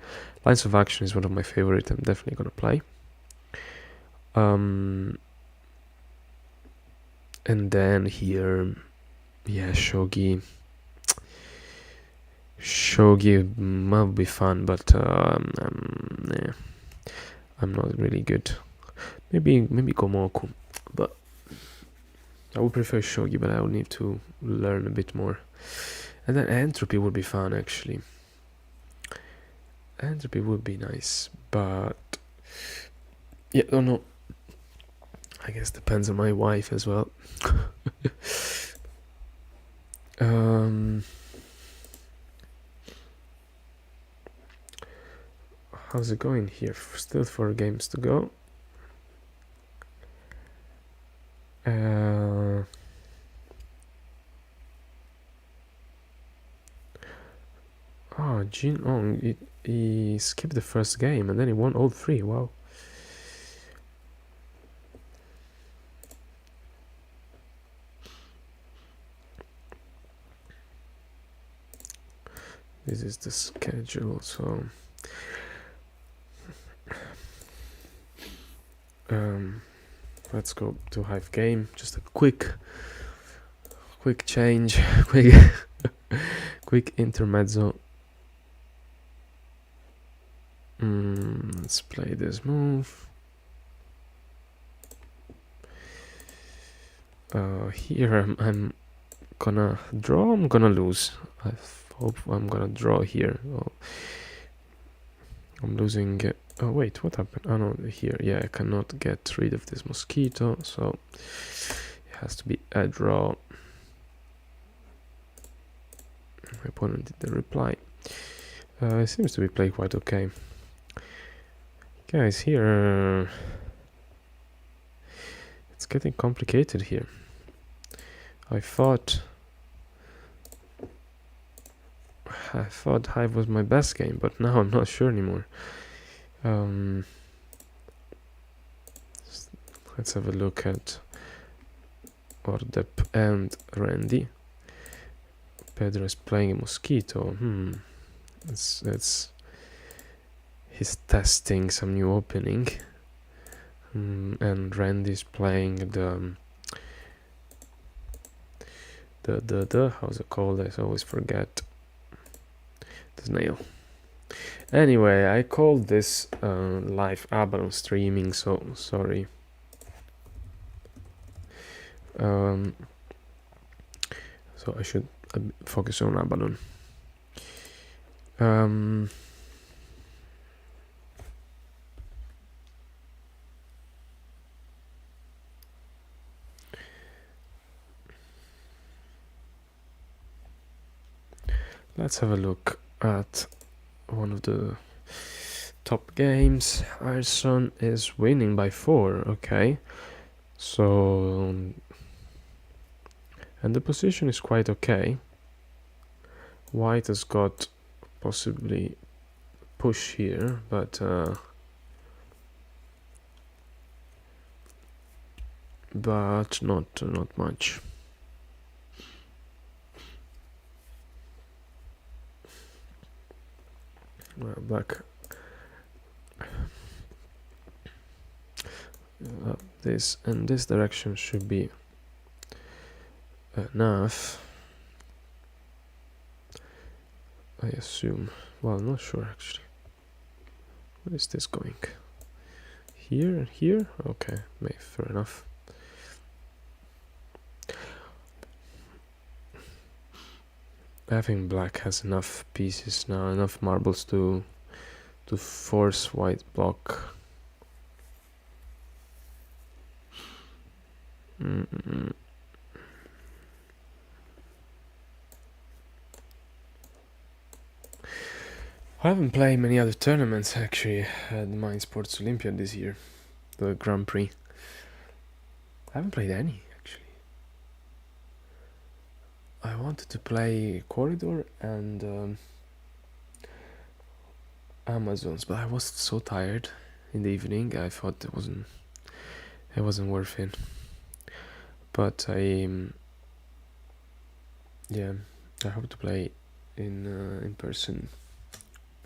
Lines of Action is one of my favorite. I'm definitely gonna play. And then here, yeah, Shogi. Shogi might be fun, but nah, I'm not really good. Maybe Gomoku, but I would prefer Shogi, but I would need to learn a bit more. And then Entropy would be fun, actually. Entropy would be nice, but yeah, don't know. I guess depends on my wife as well. How's it going here? Still 4 games to go. Jin Ong, he skipped the first game and then he won all 3. Wow. This is the schedule, so let's go to Hive game. Just a quick change, quick intermezzo. Let's play this move. Here I'm gonna draw. I'm gonna lose. I hope I'm gonna draw here. Oh, I'm losing. Oh wait, what happened? Oh no, here. Yeah, I cannot get rid of this mosquito, so it has to be a draw. My opponent did the reply. It seems to be playing quite okay. Guys, here it's getting complicated here. I thought Hive was my best game, but now I'm not sure anymore. Let's have a look at Ordep and Randy. Pedro is playing a mosquito. He's testing some new opening. And Randy's playing the how's it called? I always forget. The snail. Anyway, I called this live Abalone streaming, so sorry. So I should focus on Abalone. Let's have a look at one of the top games. Arson is winning by 4. Okay, so and the position is quite okay. White has got possibly push here, but not much. Well, black this and this direction should be enough, I assume. Well, not sure actually. Where is this going? Here? Okay, fair enough. I think black has enough pieces now, enough marbles to force white block. I haven't played many other tournaments actually at Mind Sports Olympiad this year, the Grand Prix. I haven't played any actually. I wanted to play Corridor and Amazons, but I was so tired in the evening. I thought it wasn't worth it. But yeah, I hope to play in person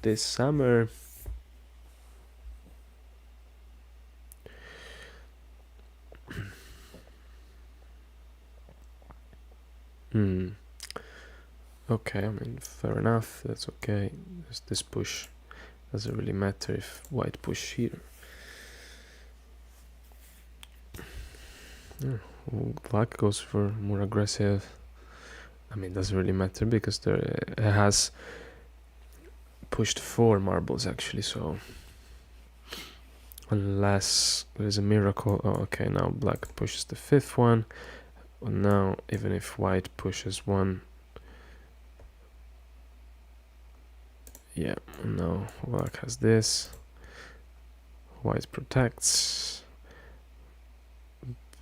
this summer. Okay, I mean, fair enough. That's okay. Just this push doesn't really matter if white push here. Black goes for more aggressive. I mean, it doesn't really matter because it has pushed 4 marbles actually, so unless there's a miracle. Oh, okay, now black pushes the 5th one. Well, now even if white pushes 1, yeah, now black has this. White protects.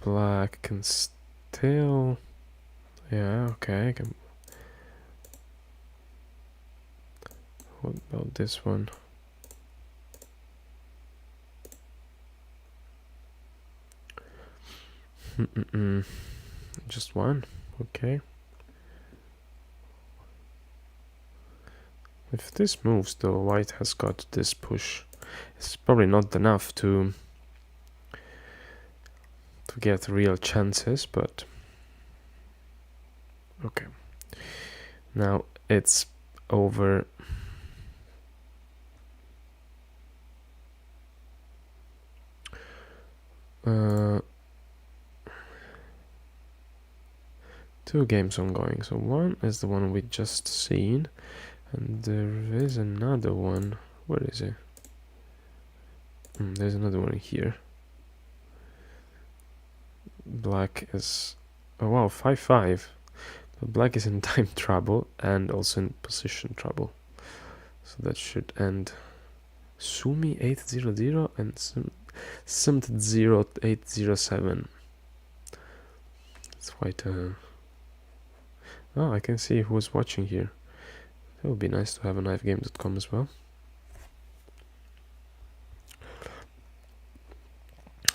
Black can still, yeah, okay, I can. What about this one? Just 1, okay. If this moves though, white has got this push. It's probably not enough to get real chances, but okay. Now it's over. Two games ongoing. So one is the one we just seen, and there is another one. Where is it? There's another one here. Black is, oh wow, 5-5. But black is in time trouble and also in position trouble. So that should end. Sumi 800 and Sumt 0807. It's quite a. Oh, I can see who's watching here. That would be nice to have a knifegame.com as well.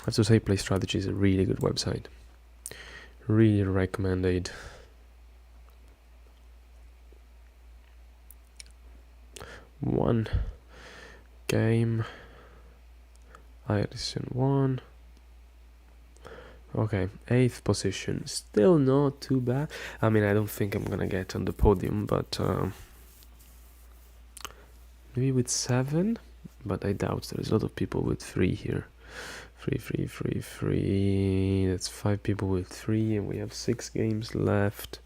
I have to say, Play Strategy is a really good website. Really recommended. One game. Irison 1. Okay, 8th position. Still not too bad. I mean, I don't think I'm gonna get on the podium, but maybe with 7. But I doubt there's a lot of people with 3 here. 3. That's 5 people with 3, and we have 6 games left.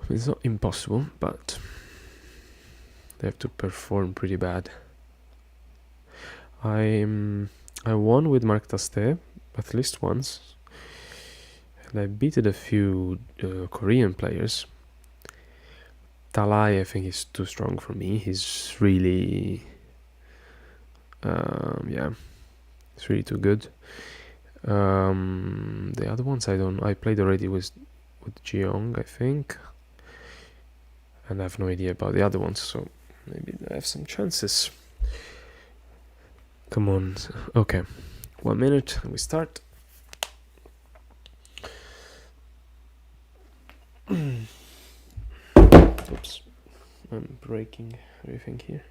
It's not impossible, but they have to perform pretty bad. I won with Mark Taste at least once, and I beated a few Korean players. Talai, I think, is too strong for me. He's really, it's really too good. The other ones I played already with Jeong, I think, and I have no idea about the other ones, so maybe I have some chances. Come on. Okay, 1 minute and we start. Oops, I'm breaking everything here.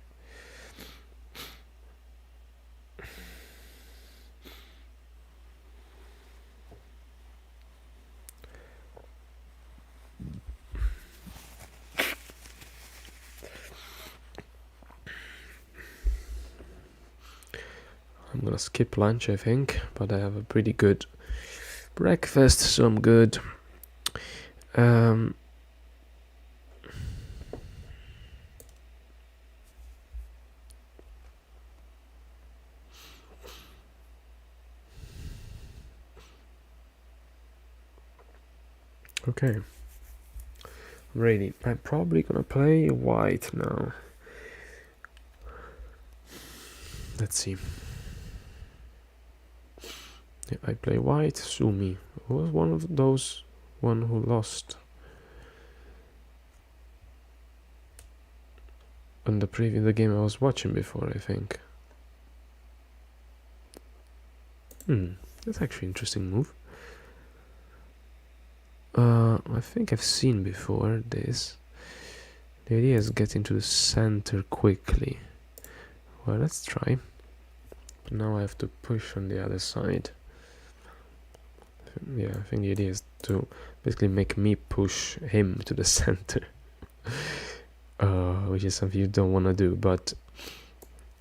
I'm gonna skip lunch, I think, but I have a pretty good breakfast, so I'm good. Okay, I'm ready. I'm probably gonna play white now. Let's see. Yeah, I play white. Sumi was one of those one who lost on the game I was watching before, I think. That's actually an interesting move. I think I've seen before this. The idea is getting to the center quickly. Well, let's try. But now I have to push on the other side. Yeah, I think the idea is to basically make me push him to the center. Which is something you don't want to do, but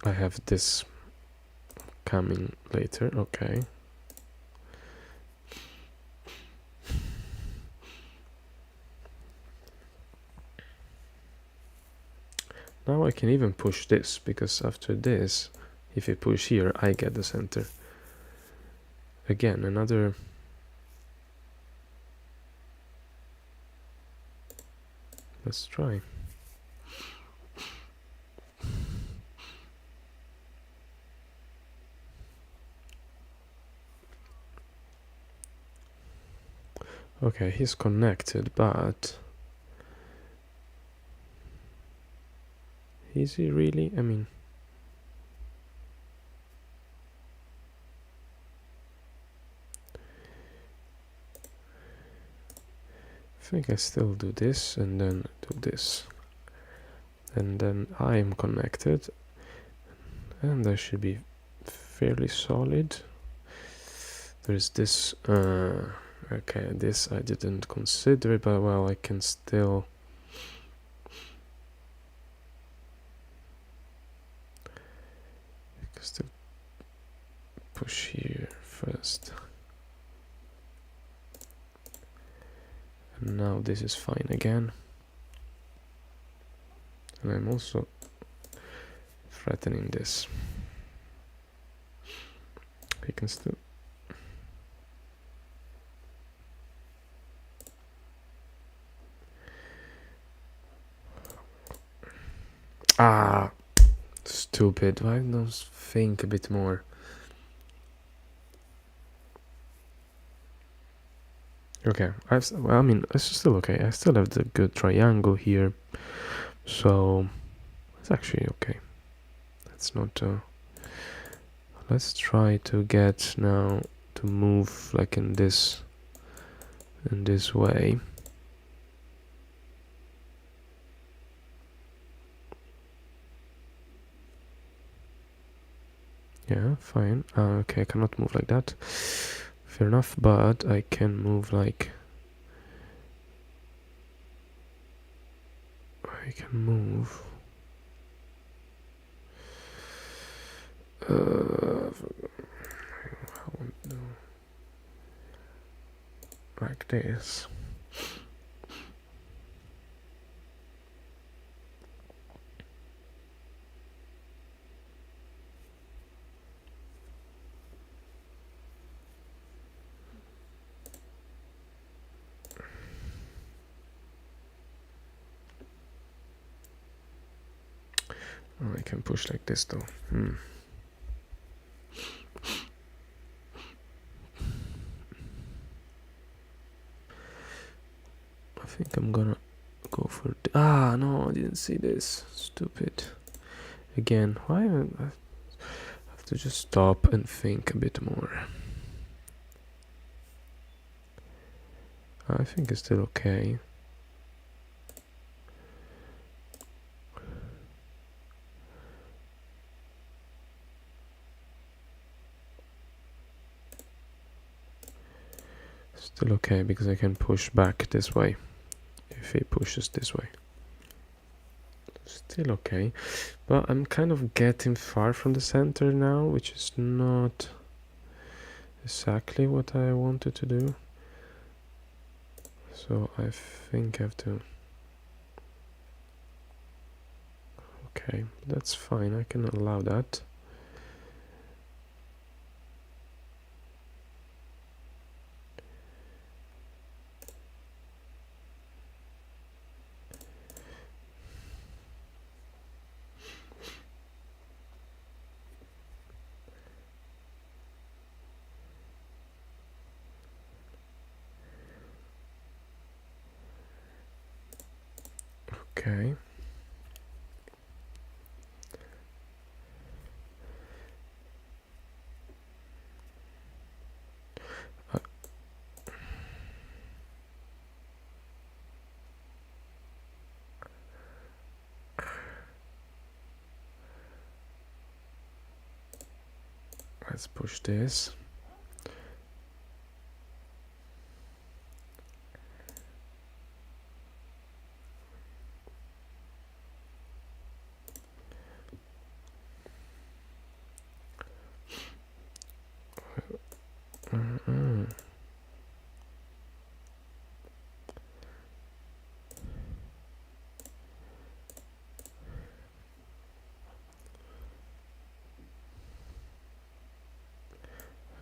I have this coming later. Okay. Now I can even push this, because after this, if I push here, I get the center. Again, another... Let's try. Okay, he's connected, but... Is he really? I mean... I think I still do this, and then do this. And then I am connected. And I should be fairly solid. There's this... okay, this I didn't consider, but well, I can still... push here first. And now this is fine again. And I'm also threatening this. He can still... Ah! Stupid. Why don't think a bit more? Okay, well, I mean, it's still okay. I still have the good triangle here, so it's actually okay. It's not. Let's try to get now to move like in this way. Yeah, fine. Okay, I cannot move like that. Fair enough, but I can move like... I can move... like this. Oh, I can push like this though. I think I'm gonna go for... Ah, no, I didn't see this. Stupid. Again, why? I have to just stop and think a bit more. I think it's still okay. Still okay, because I can push back this way if he pushes this way. Still okay, but I'm kind of getting far from the center now, which is not exactly what I wanted to do. So I think I have to... Okay, that's fine, I can allow that. Okay. Let's push this.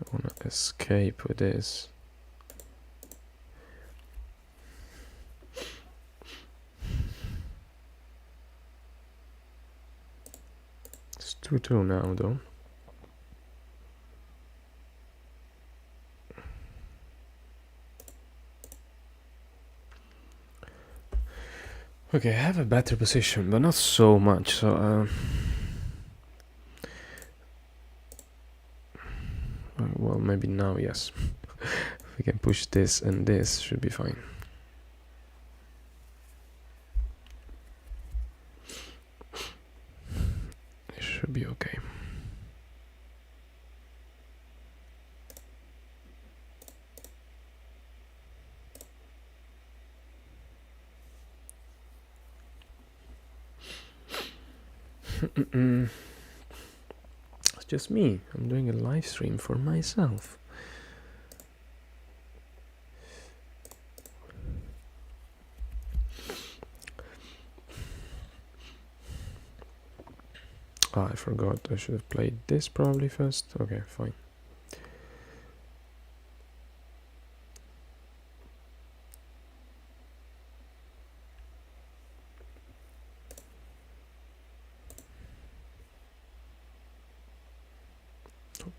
I wanna escape with this. It's 2-2 now though. Okay, I have a better position, but not so much, so well, maybe now, yes. We can push this and this, should be fine. It should be okay. It's just me. I'm doing a live stream for myself. I forgot. I should have played this probably first. Okay, fine.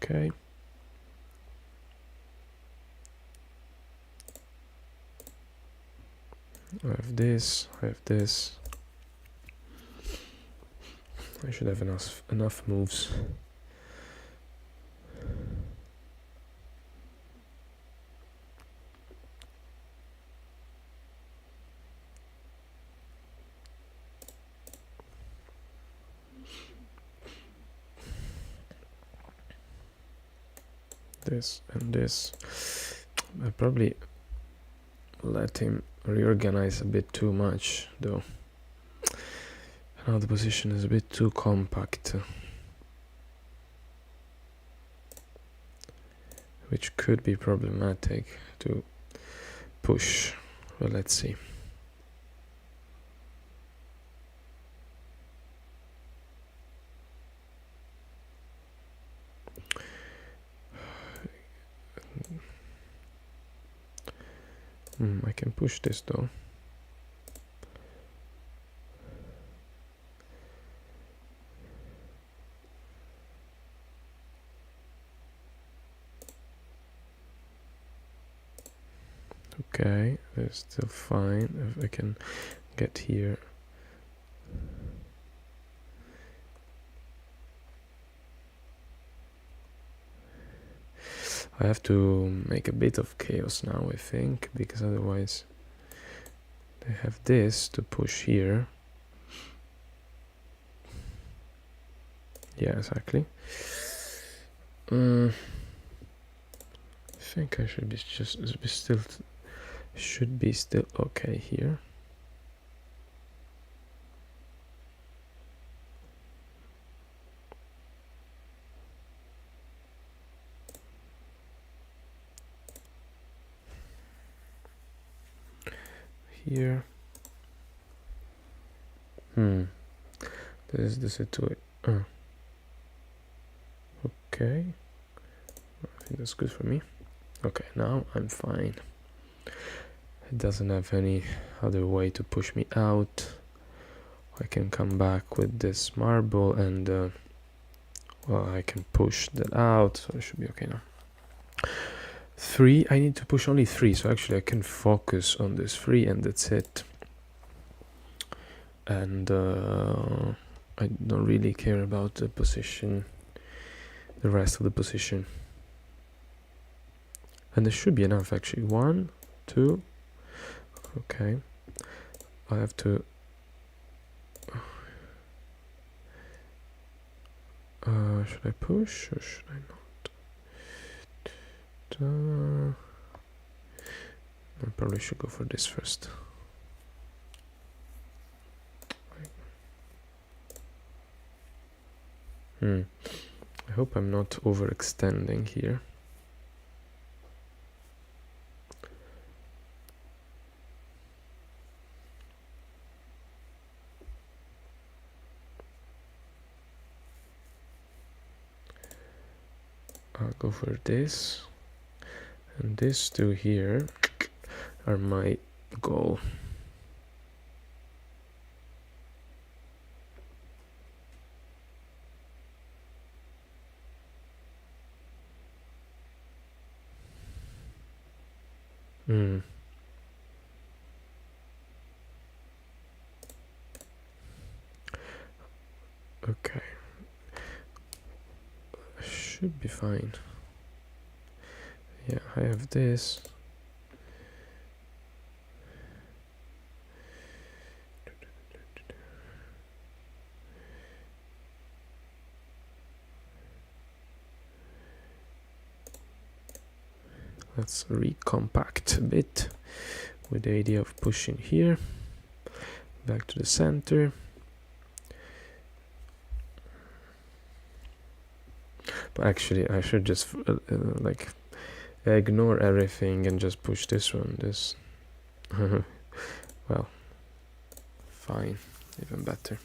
Okay. I have this. I have this. I should have enough moves. This and this. I probably let him reorganize a bit too much though. Now the position is a bit too compact, which could be problematic to push. Well, let's see. I can push this though. Okay, that's still fine. If I can get here. I have to make a bit of chaos now, I think, because otherwise they have this to push here. Yeah, exactly. I think I should be still okay here. Here. This is the situation. Okay. I think that's good for me. Okay, now I'm fine. It doesn't have any other way to push me out. I can come back with this marble and well, I can push that out, so it should be okay now. 3, I need to push only 3, so actually I can focus on this 3 and that's it. and I don't really care about the position, the rest of the position. And there should be enough actually. 1, 2. Okay. I have to should I push or should I not? I probably should go for this first. I hope I'm not overextending here. I'll go for this, and these two here are my goal. Okay, should be fine. Yeah, I have this. Let's recompact a bit with the idea of pushing here back to the center. But actually I should just like ignore everything and just push this one. This well, fine, even better.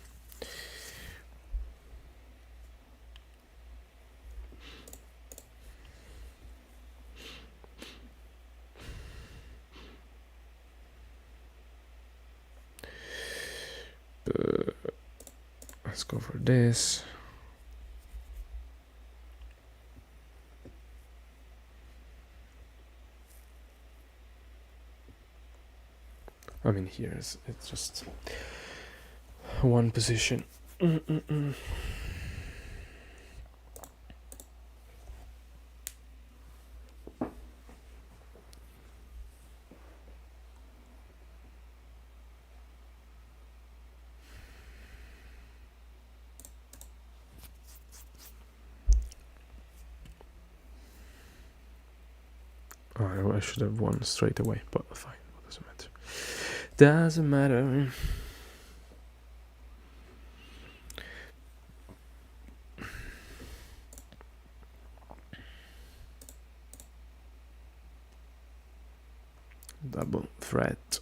Let's go for this. I mean, here it's just one position. Oh, I should have won straight away, but fine, doesn't matter. Doesn't matter. Double threat.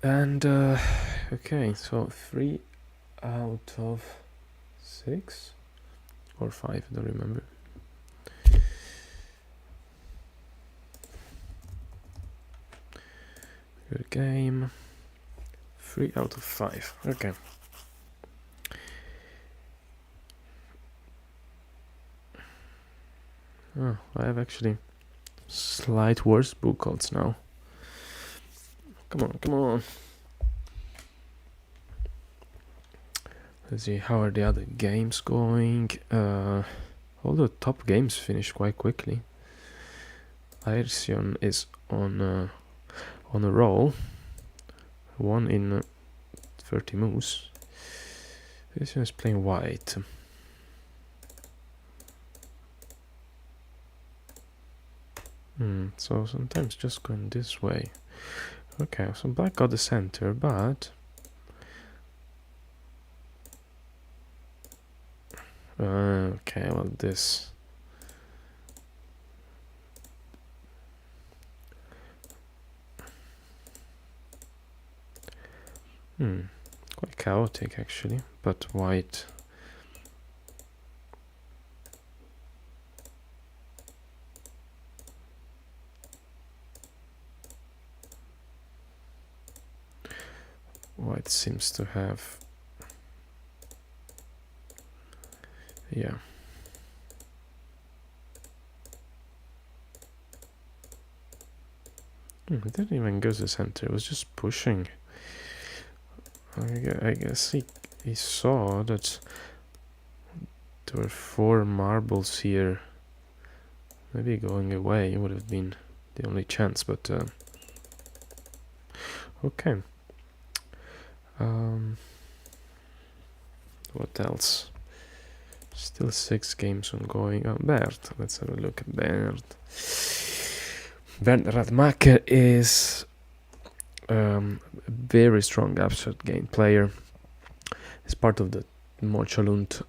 And okay, so 3 out of 6 or 5, I don't remember. Good game. 3 out of 5. Okay. Oh, I have actually slight worse book odds now. Come on, come on. Let's see, how are the other games going? All the top games finished quite quickly. Airsion is on a roll. 1 in 30 moves. This one is playing white. So sometimes just going this way. Okay, so black got the center, but okay, well this. Quite chaotic actually, but white. White seems to have, yeah. It didn't even go to the center, it was just pushing. I guess he saw that there were 4 marbles here. Maybe going away would have been the only chance, but okay. What else? Still 6 games ongoing. Oh, Bert. Let's have a look at Bert. Bernd Radmacher is a very strong abstract game player. He's part of the Mochalund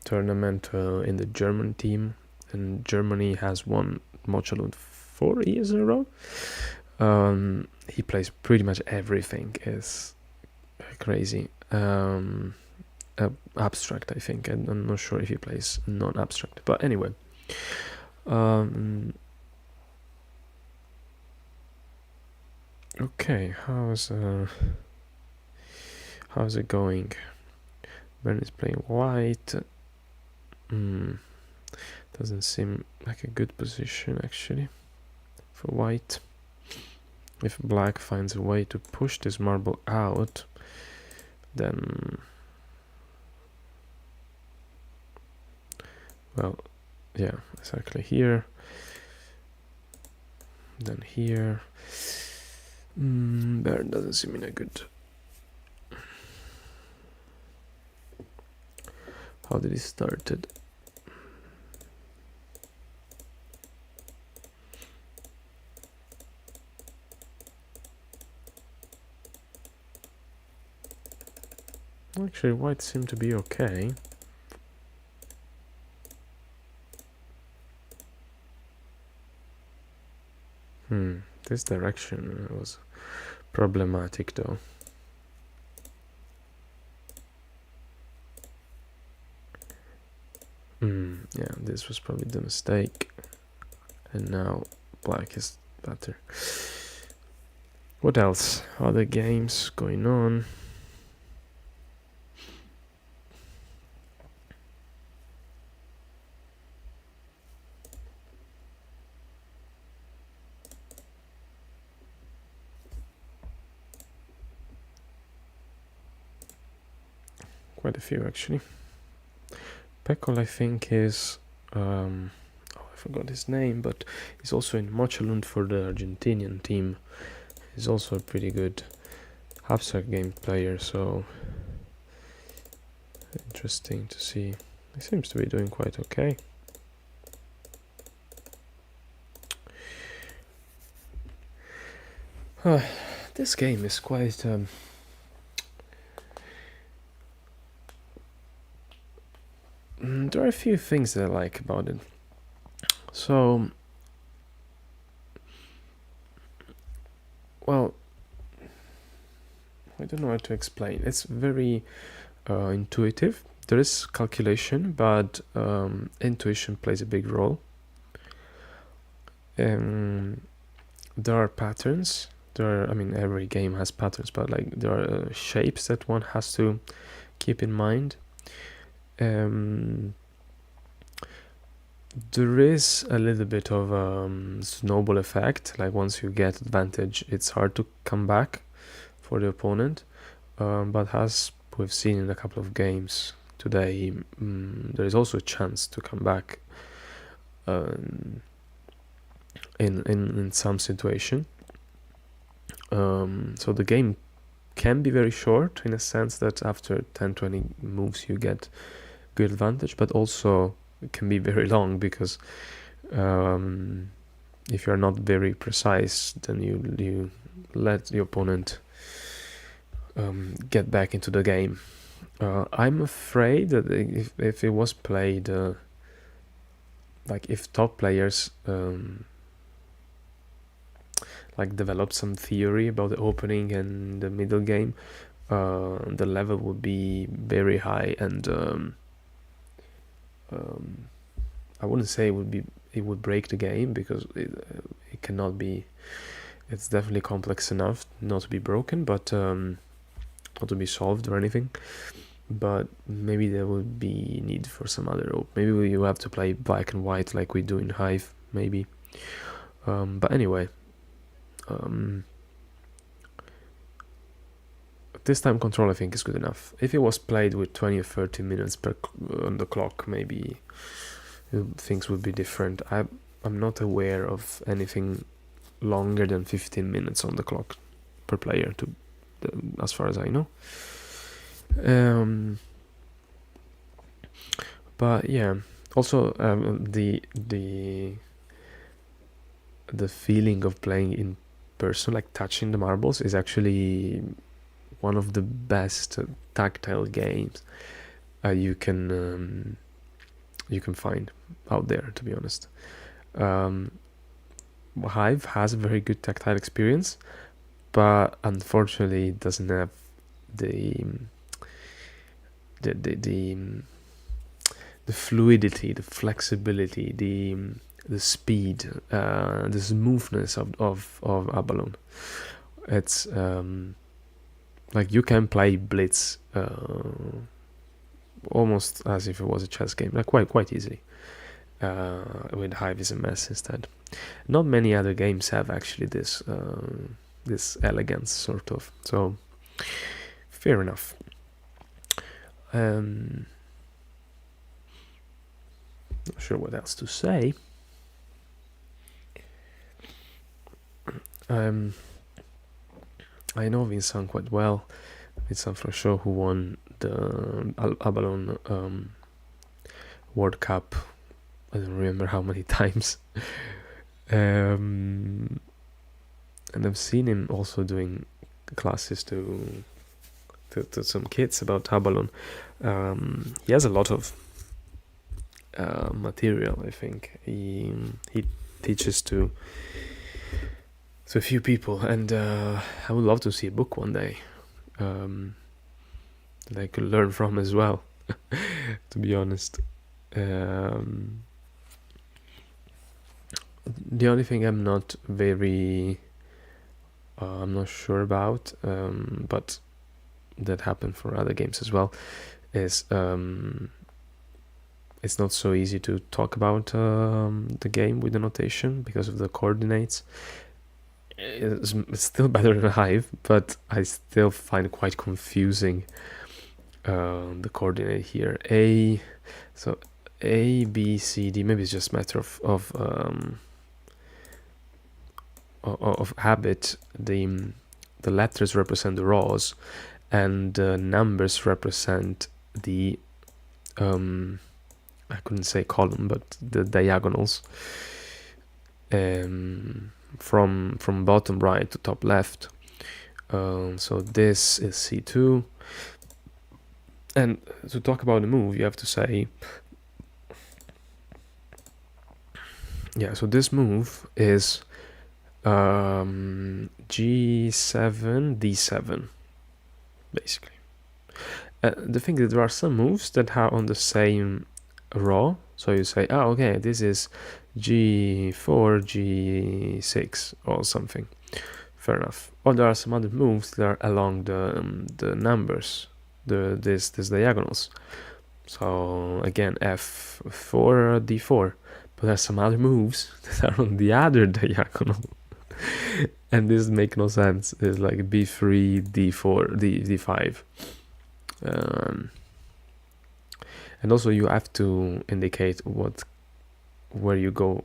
tournament in the German team, and Germany has won Mochalund 4 years in a row. He plays pretty much everything. It's crazy. Abstract, I think. I'm not sure if he plays non-abstract, but anyway. Okay, how's it going? Ben is playing white. Doesn't seem like a good position actually for white. If black finds a way to push this marble out, then well, yeah, exactly here, then here. Baron doesn't seem in a good. How did he started? Actually, white seemed to be okay. This direction was problematic though. Yeah, this was probably the mistake. And now black is better. What else? Other games going on? Quite a few actually. Pekol, I think, is I forgot his name, but he's also in Mochalund for the Argentinian team. He's also a pretty good abstract game player, so interesting to see. He seems to be doing quite okay. This game is quite there are a few things that I like about it. So, well, I don't know how to explain. It's very intuitive. There is calculation, but intuition plays a big role. There are patterns. I mean, every game has patterns, but like there are shapes that one has to keep in mind. There is a little bit of snowball effect. Like once you get advantage, it's hard to come back for the opponent. But as we've seen in a couple of games today, there is also a chance to come back in some situation. So the game can be very short in a sense that after 10-20 moves you get good advantage, but also it can be very long because if you're not very precise, then you let the opponent get back into the game. I'm afraid that if it was played like if top players like develop some theory about the opening and the middle game, the level would be very high, and I wouldn't say it would break the game, because it cannot be. It's definitely complex enough not to be broken, but not to be solved or anything. But maybe there would be need for some other maybe you have to play black and white like we do in Hive, maybe. But anyway, This time control I think is good enough. If it was played with 20 or 30 minutes on the clock, maybe things would be different. I'm not aware of anything longer than 15 minutes on the clock per player, as far as I know. But yeah, also the feeling of playing in person, like touching the marbles, is actually one of the best tactile games you can find out there, to be honest. Hive has a very good tactile experience, but unfortunately it doesn't have the fluidity, the flexibility, the speed, the smoothness of Abalone. It's like you can play Blitz almost as if it was a chess game, like quite easily. With Hive is a mess instead. Not many other games have actually this elegance, sort of. So fair enough. Not sure what else to say. I know Vincent quite well. Vincent Franchot, who won the Abalone World Cup. I don't remember how many times. And I've seen him also doing classes to some kids about Abalone. He has a lot of material, I think. He teaches to a few people, and I would love to see a book one day that I could learn from as well, to be honest. The only thing I'm not sure about, but that happened for other games as well, is it's not so easy to talk about the game with the notation because of the coordinates. It's still better than Hive, but I still find it quite confusing, the coordinate here. So A, B, C, D. Maybe it's just a matter of habit. The letters represent the rows, and the numbers represent the I couldn't say column, but the diagonals. From bottom right to top left. So this is C2. And to talk about the move, you have to say, yeah, so this move is G7, D7, basically. The thing is, there are some moves that are on the same row. So you say, okay, this is G4, G6 or something. Fair enough. Or there are some other moves that are along the numbers, these diagonals. So again, F4, D4. But there's some other moves that are on the other diagonal. And this makes no sense. It's like B3, D4, D5. And also you have to indicate where you go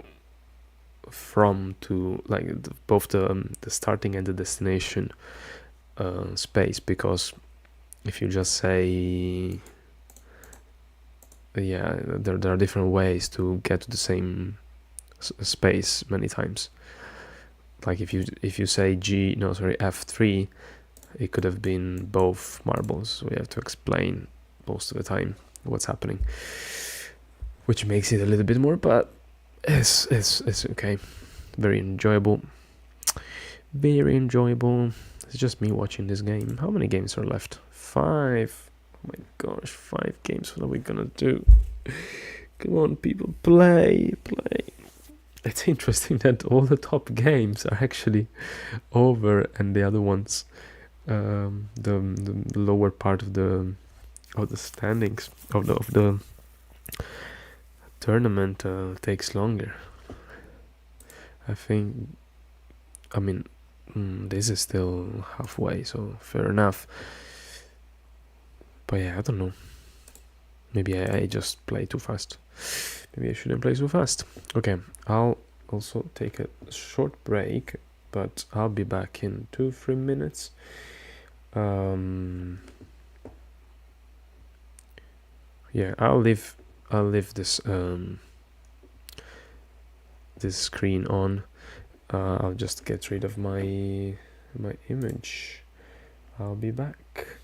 from to, like, both the starting and the destination space, because if you just say, yeah, there are different ways to get to the same space many times. Like if you say F3, it could have been both marbles. So we have to explain most of the time what's happening, which makes it a little bit more, but it's okay. Very enjoyable. It's just me watching this game. How many games are left? 5. Oh my gosh, 5 games. What are we gonna do? Come on, people, play. It's interesting that all the top games are actually over, and the other ones, the lower part of the standings of the tournament takes longer. I mean, This is still halfway, so fair enough. But yeah, I don't know. Maybe I just play too fast. Maybe I shouldn't play so fast. Okay, I'll also take a short break, but I'll be back in 2-3 minutes. Yeah, I'll leave this this screen on. I'll just get rid of my image. I'll be back.